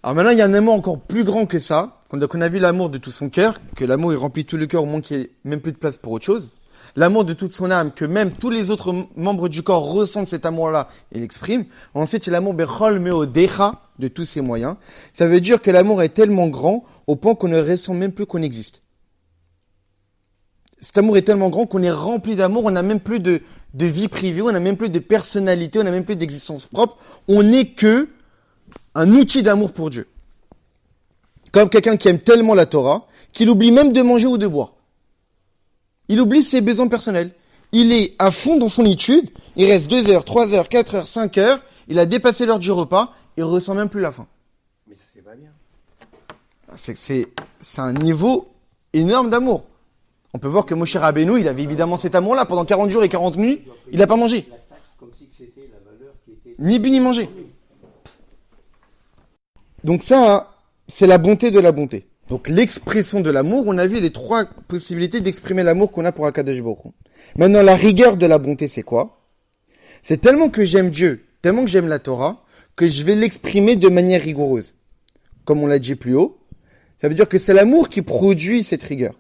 Alors maintenant, il y a un amour encore plus grand que ça. Donc on a vu l'amour de tout son cœur, que l'amour il remplit tout le cœur au moins qu'il n'y ait même plus de place pour autre chose. L'amour de toute son âme, que même tous les autres membres du corps ressentent cet amour-là et l'expriment. Ensuite, il y a l'amour bechol meodecha, de tous ses moyens. Ça veut dire que l'amour est tellement grand au point qu'on ne ressent même plus qu'on existe. Cet amour est tellement grand qu'on est rempli d'amour, on n'a même plus de vie privée, on n'a même plus de personnalité, on n'a même plus d'existence propre. On n'est que un outil d'amour pour Dieu. Comme quelqu'un qui aime tellement la Torah, qu'il oublie même de manger ou de boire. Il oublie ses besoins personnels. Il est à fond dans son étude, il reste 2 heures, 3 heures, 4 heures, 5 heures, il a dépassé l'heure du repas, il ressent même plus la faim. Mais ça, c'est pas bien. C'est un niveau énorme d'amour. On peut voir que Moshe Rabbeinu, il avait évidemment cet amour-là. Pendant 40 jours et 40 nuits, il n'a pas mangé. Comme si c'était la valeur qui était... Ni bu ni mangé. Donc ça, c'est la bonté de la bonté. Donc l'expression de l'amour, on a vu les 3 possibilités d'exprimer l'amour qu'on a pour Akadosh Baruch Hu. Maintenant, la rigueur de la bonté, c'est quoi? C'est tellement que j'aime Dieu, tellement que j'aime la Torah, que je vais l'exprimer de manière rigoureuse. Comme on l'a dit plus haut, ça veut dire que c'est l'amour qui produit cette rigueur.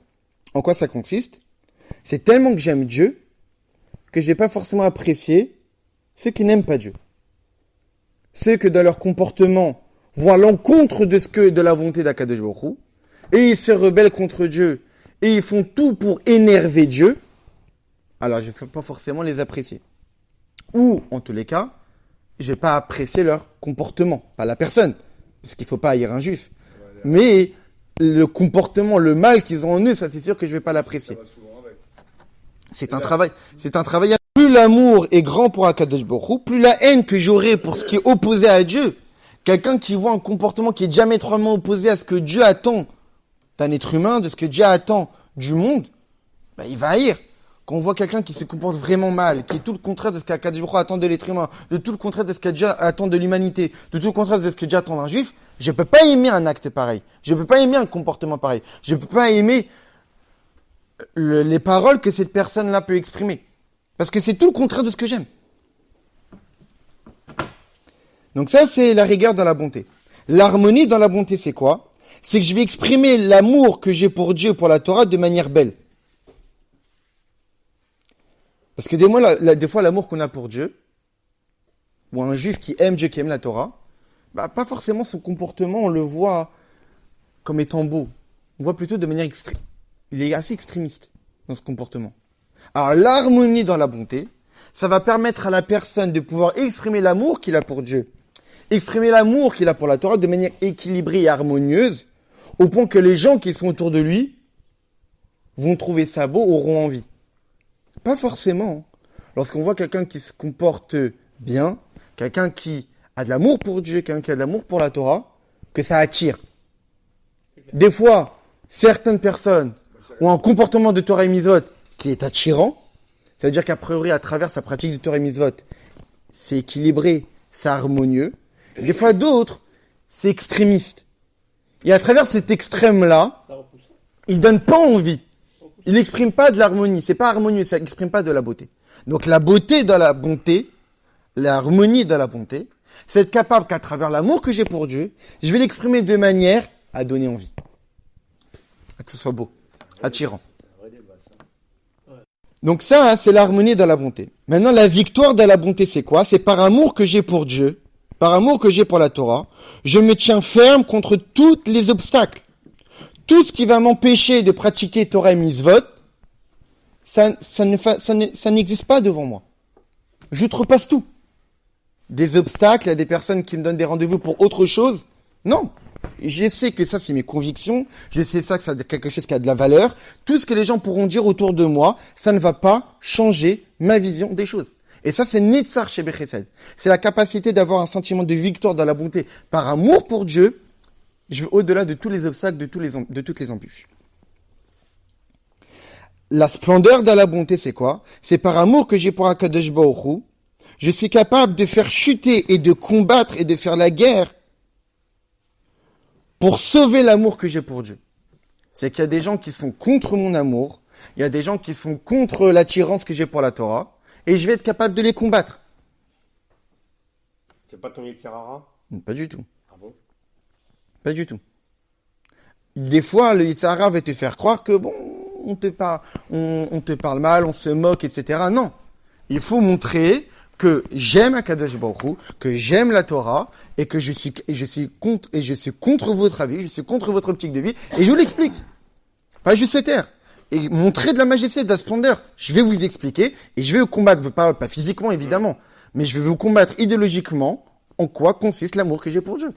En quoi ça consiste? C'est tellement que j'aime Dieu, que je vais pas forcément apprécier ceux qui n'aiment pas Dieu. Ceux que dans leur comportement vont à l'encontre de la volonté d'Akadosh Baruch Hu, et ils se rebellent contre Dieu, et ils font tout pour énerver Dieu, alors je ne vais pas forcément les apprécier. Ou, en tous les cas, je ne vais pas apprécier leur comportement, pas la personne, parce qu'il ne faut pas haïr un juif. Mais le comportement, le mal qu'ils ont en eux, ça c'est sûr que je ne vais pas l'apprécier. C'est un travail. Plus l'amour est grand pour Akadosh Baruch Hu, plus la haine que j'aurai pour ce qui est opposé à Dieu, quelqu'un qui voit un comportement qui est diamétralement opposé à ce que Dieu attend d'un être humain, de ce que Dieu attend du monde, il va haïr. quand on voit quelqu'un qui se comporte vraiment mal, qui est tout le contraire de ce qu'Akadosh Baruch Hu attend de l'être humain, de tout le contraire de ce qu'Adieu attend de l'humanité, de tout le contraire de ce que Dieu attend d'un juif, je peux pas aimer un acte pareil. Je peux pas aimer un comportement pareil. Je peux pas aimer les paroles que cette personne-là peut exprimer. Parce que c'est tout le contraire de ce que j'aime. Donc ça, c'est la rigueur dans la bonté. L'harmonie dans la bonté, c'est quoi? C'est que je vais exprimer l'amour que j'ai pour Dieu, pour la Torah, de manière belle. Parce que des fois, l'amour qu'on a pour Dieu, ou un juif qui aime Dieu, qui aime la Torah, pas forcément son comportement, on le voit comme étant beau. On voit plutôt de manière extrême. Il est assez extrémiste dans ce comportement. Alors, l'harmonie dans la bonté, ça va permettre à la personne de pouvoir exprimer l'amour qu'il a pour Dieu, exprimer l'amour qu'il a pour la Torah de manière équilibrée et harmonieuse, au point que les gens qui sont autour de lui vont trouver ça beau, auront envie. Pas forcément. Lorsqu'on voit quelqu'un qui se comporte bien, quelqu'un qui a de l'amour pour Dieu, quelqu'un qui a de l'amour pour la Torah, que ça attire. Des fois, certaines personnes ont un comportement de Torah et Mitzvot qui est attirant. Ça veut dire qu'à priori, à travers sa pratique de Torah et Mitzvot, c'est équilibré, c'est harmonieux. Des fois, d'autres, c'est extrémiste. Et à travers cet extrême-là, il donne pas envie. Il n'exprime pas de l'harmonie. C'est pas harmonieux, ça n'exprime pas de la beauté. Donc la beauté dans la bonté, l'harmonie dans la bonté, c'est être capable qu'à travers l'amour que j'ai pour Dieu, je vais l'exprimer de manière à donner envie. Que ce soit beau, attirant. Donc ça, c'est l'harmonie dans la bonté. Maintenant, la victoire dans la bonté, c'est quoi? C'est par amour que j'ai pour Dieu, par amour que j'ai pour la Torah, je me tiens ferme contre tous les obstacles. Tout ce qui va m'empêcher de pratiquer Torah et Mitzvot, ça n'existe pas devant moi. J'outrepasse tout. Des obstacles, il y a des personnes qui me donnent des rendez-vous pour autre chose. Non. Je sais que ça, c'est mes convictions. Je sais ça, que c'est quelque chose qui a de la valeur. Tout ce que les gens pourront dire autour de moi, ça ne va pas changer ma vision des choses. Et ça, c'est Nitzar chez Bechesed. C'est la capacité d'avoir un sentiment de victoire dans la bonté par amour pour Dieu. Je vais au-delà de tous les obstacles, de toutes les embûches. La splendeur dans la bonté, c'est quoi? C'est par amour que j'ai pour Akadosh Baruch Hu. Je suis capable de faire chuter et de combattre et de faire la guerre pour sauver l'amour que j'ai pour Dieu. C'est qu'il y a des gens qui sont contre mon amour, il y a des gens qui sont contre l'attirance que j'ai pour la Torah, et je vais être capable de les combattre. C'est pas ton Yetzer Hara? Pas du tout. Ah bon? Pas du tout. Des fois, le Yetzer Hara va te faire croire que on te parle mal, on se moque, etc. Non. Il faut montrer que j'aime Akadosh Baruch Hu, que j'aime la Torah, et que je suis contre votre avis, je suis contre votre optique de vie, et je vous l'explique. Pas juste se taire. Et montrer de la majesté, de la splendeur. Je vais vous expliquer, et je vais vous combattre, pas physiquement évidemment, mais je vais vous combattre idéologiquement, en quoi consiste l'amour que j'ai pour Dieu.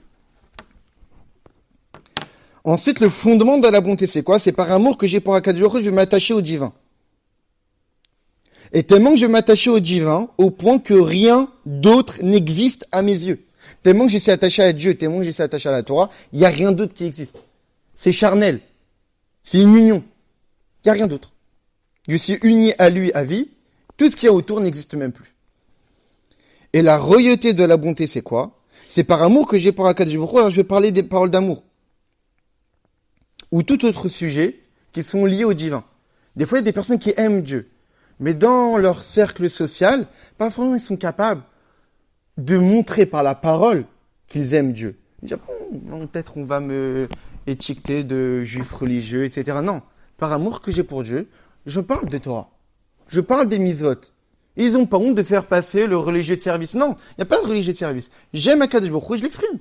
Ensuite, le fondement de la bonté, c'est quoi? C'est par amour que j'ai pour Akadosh Baruch Hu, je vais m'attacher au divin. Et tellement que je vais m'attacher au divin, au point que rien d'autre n'existe à mes yeux. Tellement que je suis attaché à Dieu, tellement que je suis attaché à la Torah, il n'y a rien d'autre qui existe. C'est charnel. C'est une union. Il n'y a rien d'autre. Je suis uni à lui à vie. Tout ce qu'il y a autour n'existe même plus. Et la royauté de la bonté, c'est quoi? C'est par amour que j'ai pour Akadosh Baruch Hu. Alors je vais parler des paroles d'amour. Ou tout autre sujet qui sont liés au divin. Des fois, il y a des personnes qui aiment Dieu. Mais dans leur cercle social, parfois ils sont capables de montrer par la parole qu'ils aiment Dieu. Ils disent, peut-être on va me étiqueter de juif religieux, etc. Non, par amour que j'ai pour Dieu, je parle de Torah. Je parle des mitzvot. Ils n'ont pas honte de faire passer le religieux de service. Non, il n'y a pas de religieux de service. J'aime Akadosh Baruch Hu, je l'exprime.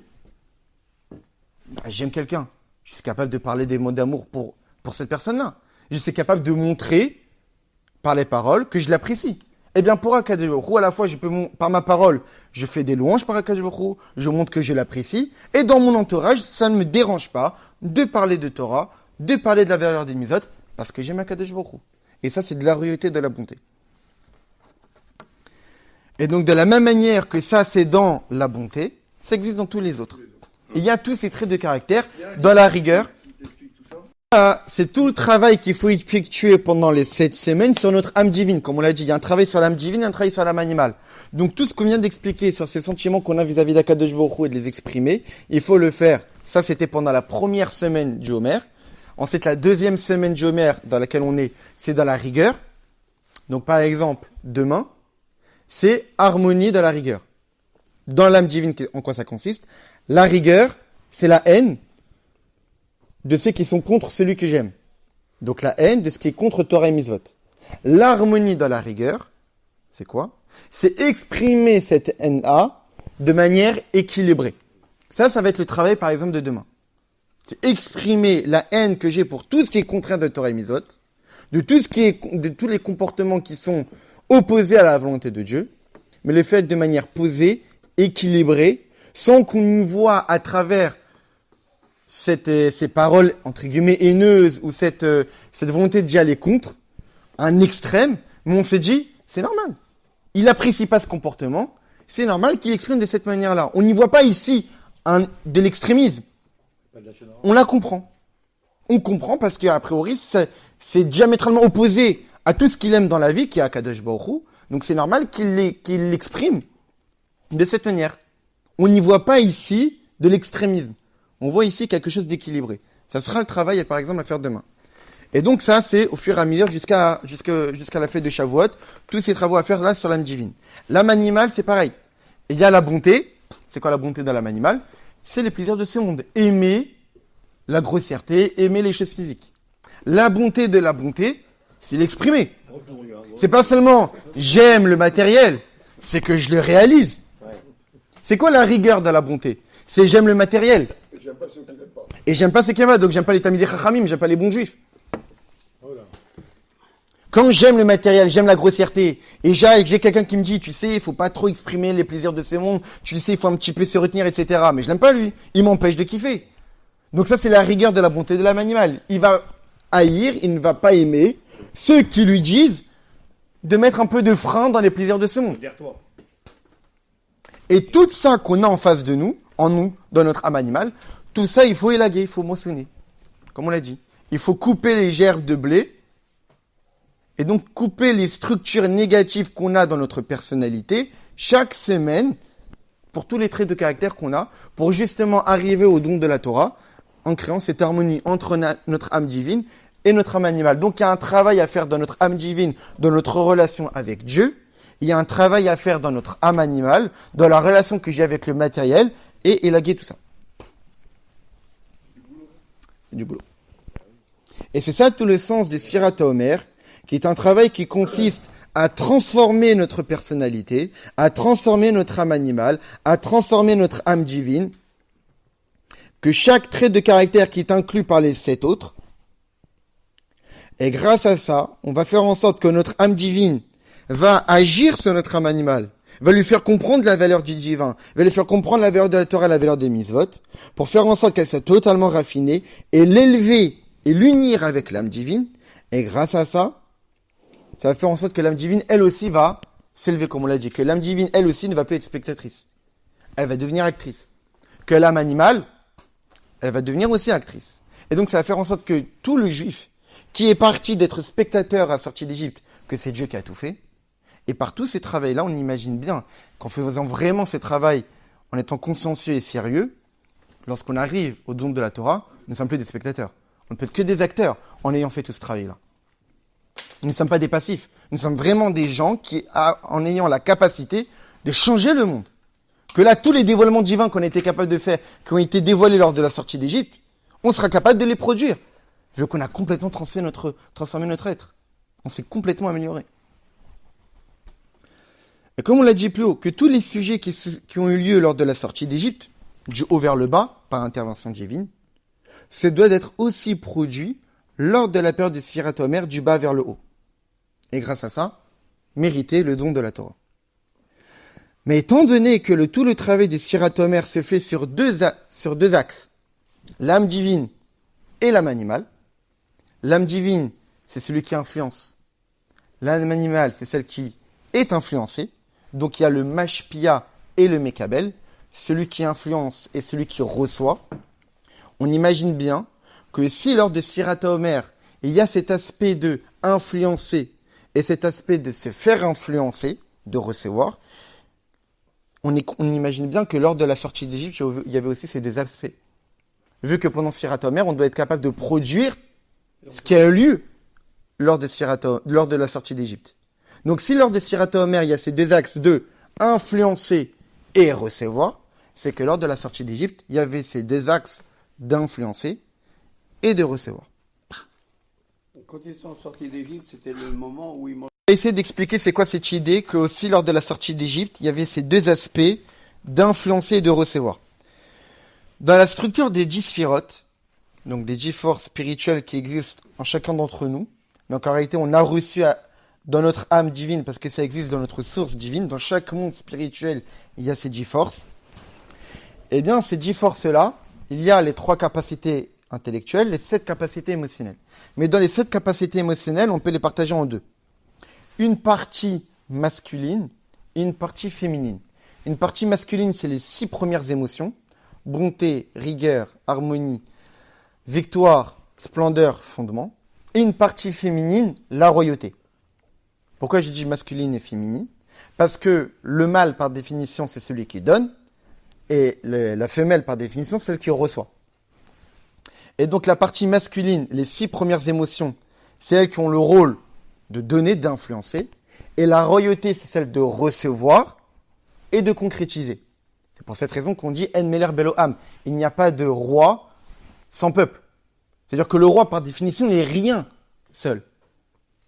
J'aime quelqu'un. Je suis capable de parler des mots d'amour pour cette personne-là. Je suis capable de montrer par les paroles que je l'apprécie. Eh bien, pour Akadosh Baruch Hu, à la fois, par ma parole, je fais des louanges par Akadosh Baruch Hu, je montre que je l'apprécie, et dans mon entourage, ça ne me dérange pas de parler de Torah, de parler de la valeur des mitzvot, parce que j'aime Akadosh Baruch Hu. Et ça, c'est de la royauté, de la bonté. Et donc, de la même manière que ça, c'est dans la bonté, ça existe dans tous les autres. Il y a tous ces traits de caractère dans la rigueur. Ah, c'est tout le travail qu'il faut effectuer pendant les 7 semaines sur notre âme divine. Comme on l'a dit, il y a un travail sur l'âme divine et un travail sur l'âme animale. Donc tout ce qu'on vient d'expliquer sur ces sentiments qu'on a vis-à-vis d'Akadosh Baruch Hu et de les exprimer, il faut le faire. Ça, c'était pendant la première semaine du Homer. Ensuite, la deuxième semaine du Homer dans laquelle on est, c'est dans la rigueur. Donc par exemple, demain, c'est harmonie de la rigueur. Dans l'âme divine, en quoi ça consiste? La rigueur, c'est la haine de ceux qui sont contre celui que j'aime. Donc la haine de ce qui est contre Torah et Mitzvot. L'harmonie dans la rigueur, c'est quoi? C'est exprimer cette haine-là de manière équilibrée. Ça va être le travail par exemple de demain. C'est exprimer la haine que j'ai pour tout ce qui est contraire de Torah et Mitzvot, de tous les comportements qui sont opposés à la volonté de Dieu, mais le fait de manière posée, équilibrée, sans qu'on nous voit à travers ces paroles, entre guillemets, haineuses, ou cette volonté d'y aller contre, un extrême, mais on s'est dit, c'est normal. Il n'apprécie pas ce comportement, c'est normal qu'il exprime de cette manière-là. On n'y voit pas ici de l'extrémisme. On la comprend. On comprend parce qu'a priori, c'est diamétralement opposé à tout ce qu'il aime dans la vie, qui est Akadosh Baruch Hu. Donc c'est normal qu'il l'exprime de cette manière. On n'y voit pas ici de l'extrémisme. On voit ici quelque chose d'équilibré. Ça sera le travail, par exemple, à faire demain. Et donc ça, c'est au fur et à mesure jusqu'à la fête de Shavuot, tous ces travaux à faire là sur l'âme divine. L'âme animale, c'est pareil. Il y a la bonté. C'est quoi la bonté dans l'âme animale? C'est les plaisirs de ce monde. Aimer la grossièreté, aimer les choses physiques. La bonté de la bonté, c'est l'exprimer. C'est pas seulement j'aime le matériel, c'est que je le réalise. C'est quoi la rigueur de la bonté? C'est j'aime le matériel. J'aime pas ceux qui n'aiment pas. Et j'aime pas ceux qui aiment pas, donc j'aime pas les Tamidei Chachamim, j'aime pas les bons juifs. Quand j'aime le matériel, j'aime la grossièreté, et j'ai quelqu'un qui me dit, tu sais, il faut pas trop exprimer les plaisirs de ce monde, tu sais, il faut un petit peu se retenir, etc. Mais je l'aime pas lui, il m'empêche de kiffer. Donc ça, c'est la rigueur de la bonté de l'âme animale. Il va haïr, il ne va pas aimer ceux qui lui disent de mettre un peu de frein dans les plaisirs de ce monde. Modère-toi. Et tout ça qu'on a en face de nous, en nous, dans notre âme animale, tout ça, il faut élaguer, il faut moissonner. Comme on l'a dit. Il faut couper les gerbes de blé, et donc couper les structures négatives qu'on a dans notre personnalité, chaque semaine, pour tous les traits de caractère qu'on a, pour justement arriver au don de la Torah, en créant cette harmonie entre notre âme divine et notre âme animale. Donc il y a un travail à faire dans notre âme divine, dans notre relation avec Dieu. Il y a un travail à faire dans notre âme animale, dans la relation que j'ai avec le matériel, et élaguer tout ça. C'est du boulot. Et c'est ça tout le sens du Sfirat HaOmer, qui est un travail qui consiste à transformer notre personnalité, à transformer notre âme animale, à transformer notre âme divine, que chaque trait de caractère qui est inclus par les 7 autres. Et grâce à ça, on va faire en sorte que notre âme divine va agir sur notre âme animale, va lui faire comprendre la valeur du divin, va lui faire comprendre la valeur de la Torah, la valeur des mitzvot, pour faire en sorte qu'elle soit totalement raffinée, et l'élever et l'unir avec l'âme divine. Et grâce à ça, ça va faire en sorte que l'âme divine, elle aussi, va s'élever, comme on l'a dit, que l'âme divine, elle aussi, ne va plus être spectatrice. Elle va devenir actrice. Que l'âme animale, elle va devenir aussi actrice. Et donc, ça va faire en sorte que tout le juif qui est parti d'être spectateur à la sortie d'Égypte, que c'est Dieu qui a tout fait, et par tous ces travaux-là, on imagine bien qu'en faisant vraiment ce travail, en étant consciencieux et sérieux, lorsqu'on arrive au don de la Torah, nous ne sommes plus des spectateurs. On ne peut être que des acteurs en ayant fait tout ce travail-là. Nous ne sommes pas des passifs. Nous sommes vraiment des gens qui, en ayant la capacité de changer le monde. Que là, tous les dévoilements divins qu'on a été capable de faire, qui ont été dévoilés lors de la sortie d'Égypte, on sera capable de les produire. Vu qu'on a complètement transformé notre être. On s'est complètement amélioré. Et comme on l'a dit plus haut, que tous les sujets qui ont eu lieu lors de la sortie d'Égypte, du haut vers le bas, par intervention divine, se doit d'être aussi produit lors de la période de Sfirat HaOmer, du bas vers le haut. Et grâce à ça, mériter le don de la Torah. Mais étant donné que tout le travail de Sfirat HaOmer se fait sur deux axes, l'âme divine et l'âme animale, l'âme divine, c'est celui qui influence. L'âme animale, c'est celle qui est influencée. Donc il y a le mashpia et le mekabel, celui qui influence et celui qui reçoit. On imagine bien que si lors de Sfirat HaOmer, il y a cet aspect de influencer et cet aspect de se faire influencer, de recevoir, on imagine bien que lors de la sortie d'Égypte, il y avait aussi ces deux aspects. Vu que pendant Sfirat HaOmer, on doit être capable de produire ce qui a eu lieu lors de la sortie d'Égypte. Donc si lors de Sfirat HaOmer, il y a ces deux axes de influencer et recevoir, c'est que lors de la sortie d'Égypte, il y avait ces deux axes d'influencer et de recevoir. Quand ils sont sortis d'Égypte, c'était le moment où ils mangeaient. On va essayer d'expliquer c'est quoi cette idée que aussi lors de la sortie d'Égypte, il y avait ces deux aspects d'influencer et de recevoir. Dans la structure des 10 sphirotes, donc des 10 forces spirituelles qui existent en chacun d'entre nous, donc en réalité on a reçu dans notre âme divine, parce que ça existe dans notre source divine, dans chaque monde spirituel, il y a ces 10 forces. Eh bien, ces 10 forces-là, il y a les 3 capacités intellectuelles, les 7 capacités émotionnelles. Mais dans les 7 capacités émotionnelles, on peut les partager en deux. Une partie masculine et une partie féminine. Une partie masculine, c'est les 6 premières émotions. Bonté, rigueur, harmonie, victoire, splendeur, fondement. Et une partie féminine, la royauté. Pourquoi je dis masculine et féminine? Parce que le mâle, par définition, c'est celui qui donne, et la femelle, par définition, c'est celle qui reçoit. Et donc la partie masculine, les 6 premières émotions, c'est elles qui ont le rôle de donner, d'influencer, et la royauté, c'est celle de recevoir et de concrétiser. C'est pour cette raison qu'on dit « En meler belo am ». Il n'y a pas de roi sans peuple. C'est-à-dire que le roi, par définition, n'est rien seul.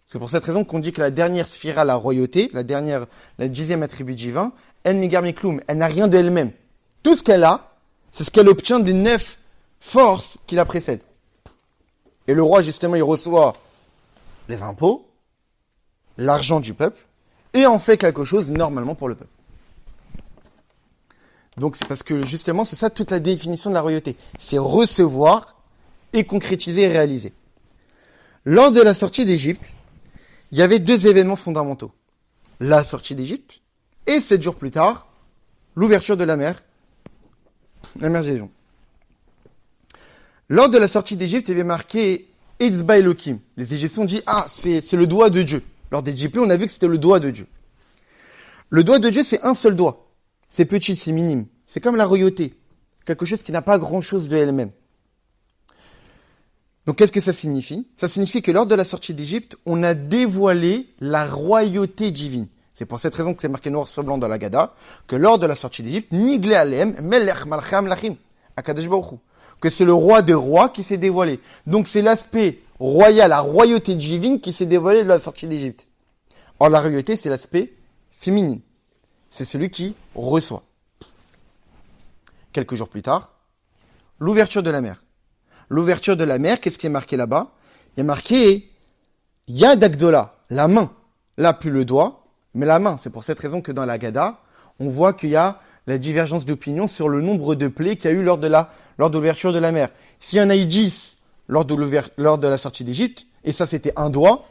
C'est pour cette raison qu'on dit que la dernière sphira, la royauté, la 10e attribut divin, en migar mikloum, elle n'a rien d'elle-même. Tout ce qu'elle a, c'est ce qu'elle obtient des 9 forces qui la précèdent. Et le roi, justement, il reçoit les impôts, l'argent du peuple, et en fait quelque chose normalement pour le peuple. Donc c'est parce que justement, c'est ça toute la définition de la royauté. C'est recevoir et concrétiser et réaliser. Lors de la sortie d'Égypte, il y avait 2 événements fondamentaux. La sortie d'Égypte, et 7 jours plus tard, l'ouverture de la mer des Lions. Lors de la sortie d'Égypte, il y avait marqué Etzba Elohim. Les Égyptiens ont dit, c'est le doigt de Dieu. Lors des JP, on a vu que c'était le doigt de Dieu. Le doigt de Dieu, c'est un seul doigt. C'est petit, c'est minime. C'est comme la royauté. Quelque chose qui n'a pas grand-chose de elle-même. Donc, qu'est-ce que ça signifie? Ça signifie que lors de la sortie d'Égypte, on a dévoilé la royauté divine. C'est pour cette raison que c'est marqué noir sur blanc dans la Gada, que lors de la sortie d'Égypte, Nigle Alem, Melech Malcham Lachim, Akadosh Baruch Hu, que c'est le roi des rois qui s'est dévoilé. Donc, c'est l'aspect royal, la royauté divine qui s'est dévoilée de la sortie d'Égypte. Or, la royauté, c'est l'aspect féminin. C'est celui qui reçoit. Quelques jours plus tard, l'ouverture de la mer. L'ouverture de la mer, qu'est-ce qui est marqué là-bas? Il y a marqué Yad Agdola, la main. Là, plus le doigt, mais la main. C'est pour cette raison que dans la Gada, on voit qu'il y a la divergence d'opinion sur le nombre de plaies qu'il y a eu lors de l'ouverture de la mer. S'il y en a eu 10 lors de la sortie d'Égypte, et ça c'était un doigt,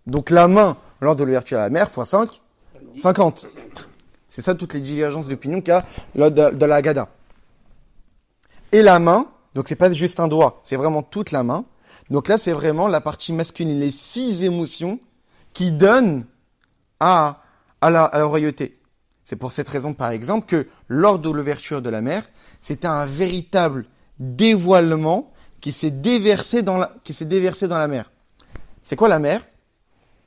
donc la main lors de l'ouverture de la mer, fois 5, 50. C'est ça toutes les divergences d'opinion qu'il y a lors de la Gada. Et la main, donc c'est pas juste un doigt, c'est vraiment toute la main. Donc là, c'est vraiment la partie masculine, les 6 émotions qui donnent à la royauté. C'est pour cette raison, par exemple, que lors de l'ouverture de la mer, c'était un véritable dévoilement qui s'est déversé dans la mer. C'est quoi la mer?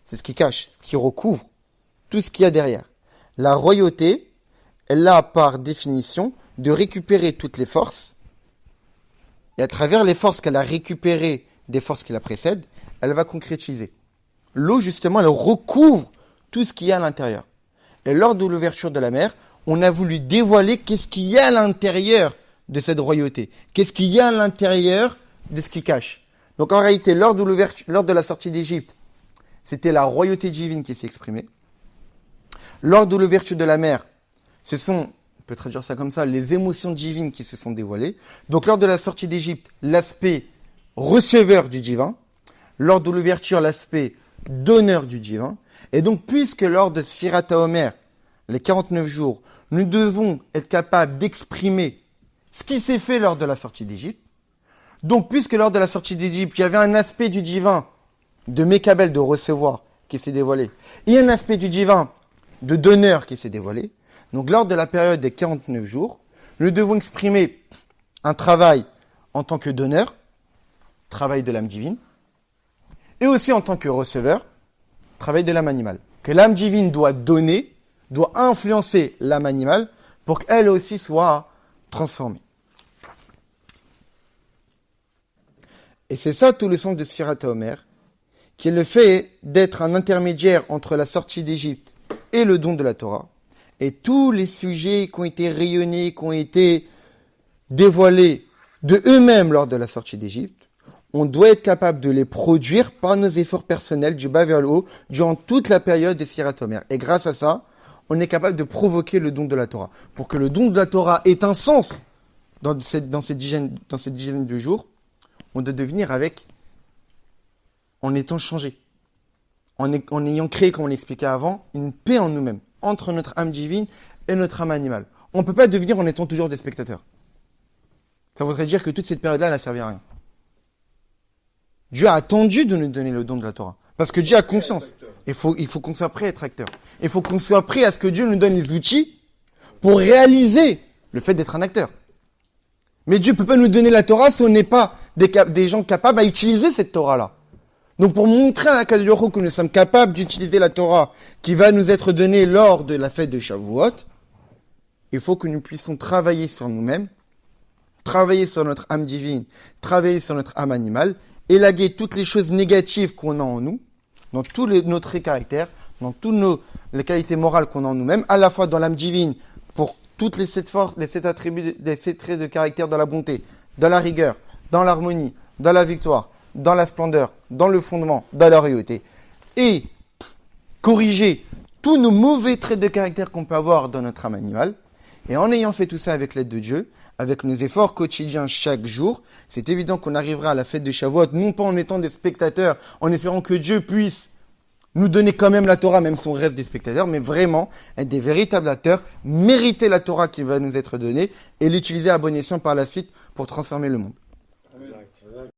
C'est ce qui cache, ce qui recouvre tout ce qu'il y a derrière. La royauté, elle a par définition de récupérer toutes les forces. Et à travers les forces qu'elle a récupérées des forces qui la précèdent, elle va concrétiser. L'eau, justement, elle recouvre tout ce qu'il y a à l'intérieur. Et lors de l'ouverture de la mer, on a voulu dévoiler qu'est-ce qu'il y a à l'intérieur de cette royauté. Qu'est-ce qu'il y a à l'intérieur de ce qui cache. Donc en réalité, lors de la sortie d'Égypte, c'était la royauté divine qui s'est exprimée. Lors de l'ouverture de la mer, on peut traduire ça comme ça, les émotions divines qui se sont dévoilées. Donc lors de la sortie d'Égypte, l'aspect receveur du divin. Lors de l'ouverture, l'aspect donneur du divin. Et donc, puisque lors de Sfirat HaOmer, les 49 jours, nous devons être capables d'exprimer ce qui s'est fait lors de la sortie d'Égypte, Donc, puisque lors de la sortie d'Égypte, il y avait un aspect du divin de Mekabel, de recevoir, qui s'est dévoilé, et un aspect du divin de donneur qui s'est dévoilé, donc lors de la période des 49 jours, nous devons exprimer un travail en tant que donneur, travail de l'âme divine, et aussi en tant que receveur, travail de l'âme animale. Que l'âme divine doit donner, doit influencer l'âme animale pour qu'elle aussi soit transformée. Et c'est ça tout le sens de Sfirat HaOmer, qui est le fait d'être un intermédiaire entre la sortie d'Égypte et le don de la Torah. Et tous les sujets qui ont été rayonnés, qui ont été dévoilés de eux-mêmes lors de la sortie d'Égypte, on doit être capable de les produire par nos efforts personnels du bas vers le haut durant toute la période de Sfirat HaOmer. Et grâce à ça, on est capable de provoquer le don de la Torah. Pour que le don de la Torah ait un sens dans cette dizaine de jours, on doit devenir en étant changé, en ayant créé, comme on l'expliquait avant, une paix en nous-mêmes, entre notre âme divine et notre âme animale. On ne peut pas devenir en étant toujours des spectateurs. Ça voudrait dire que toute cette période-là, elle n'a servi à rien. Dieu a attendu de nous donner le don de la Torah. Parce que Dieu a conscience. Il faut qu'on soit prêt à être acteur. Il faut qu'on soit prêt à ce que Dieu nous donne les outils pour réaliser le fait d'être un acteur. Mais Dieu ne peut pas nous donner la Torah si on n'est pas des gens capables à utiliser cette Torah-là. Donc pour montrer à Akadosh Baruch Hu que nous sommes capables d'utiliser la Torah qui va nous être donnée lors de la fête de Shavuot, il faut que nous puissions travailler sur nous-mêmes, travailler sur notre âme divine, travailler sur notre âme animale, élaguer toutes les choses négatives qu'on a en nous, dans tous nos traits caractères, dans toutes les qualités morales qu'on a en nous-mêmes, à la fois dans l'âme divine, pour toutes les 7 forces, les 7 attributs, les 7 traits de caractère dans la bonté, dans la rigueur, dans l'harmonie, dans la victoire, dans la splendeur, dans le fondement, dans la royauté, et corriger tous nos mauvais traits de caractère qu'on peut avoir dans notre âme animale, et en ayant fait tout ça avec l'aide de Dieu, avec nos efforts quotidiens chaque jour, c'est évident qu'on arrivera à la fête de Shavuot, non pas en étant des spectateurs, en espérant que Dieu puisse nous donner quand même la Torah, même si on reste des spectateurs, mais vraiment être des véritables acteurs, mériter la Torah qui va nous être donnée, et l'utiliser à bon escient par la suite pour transformer le monde.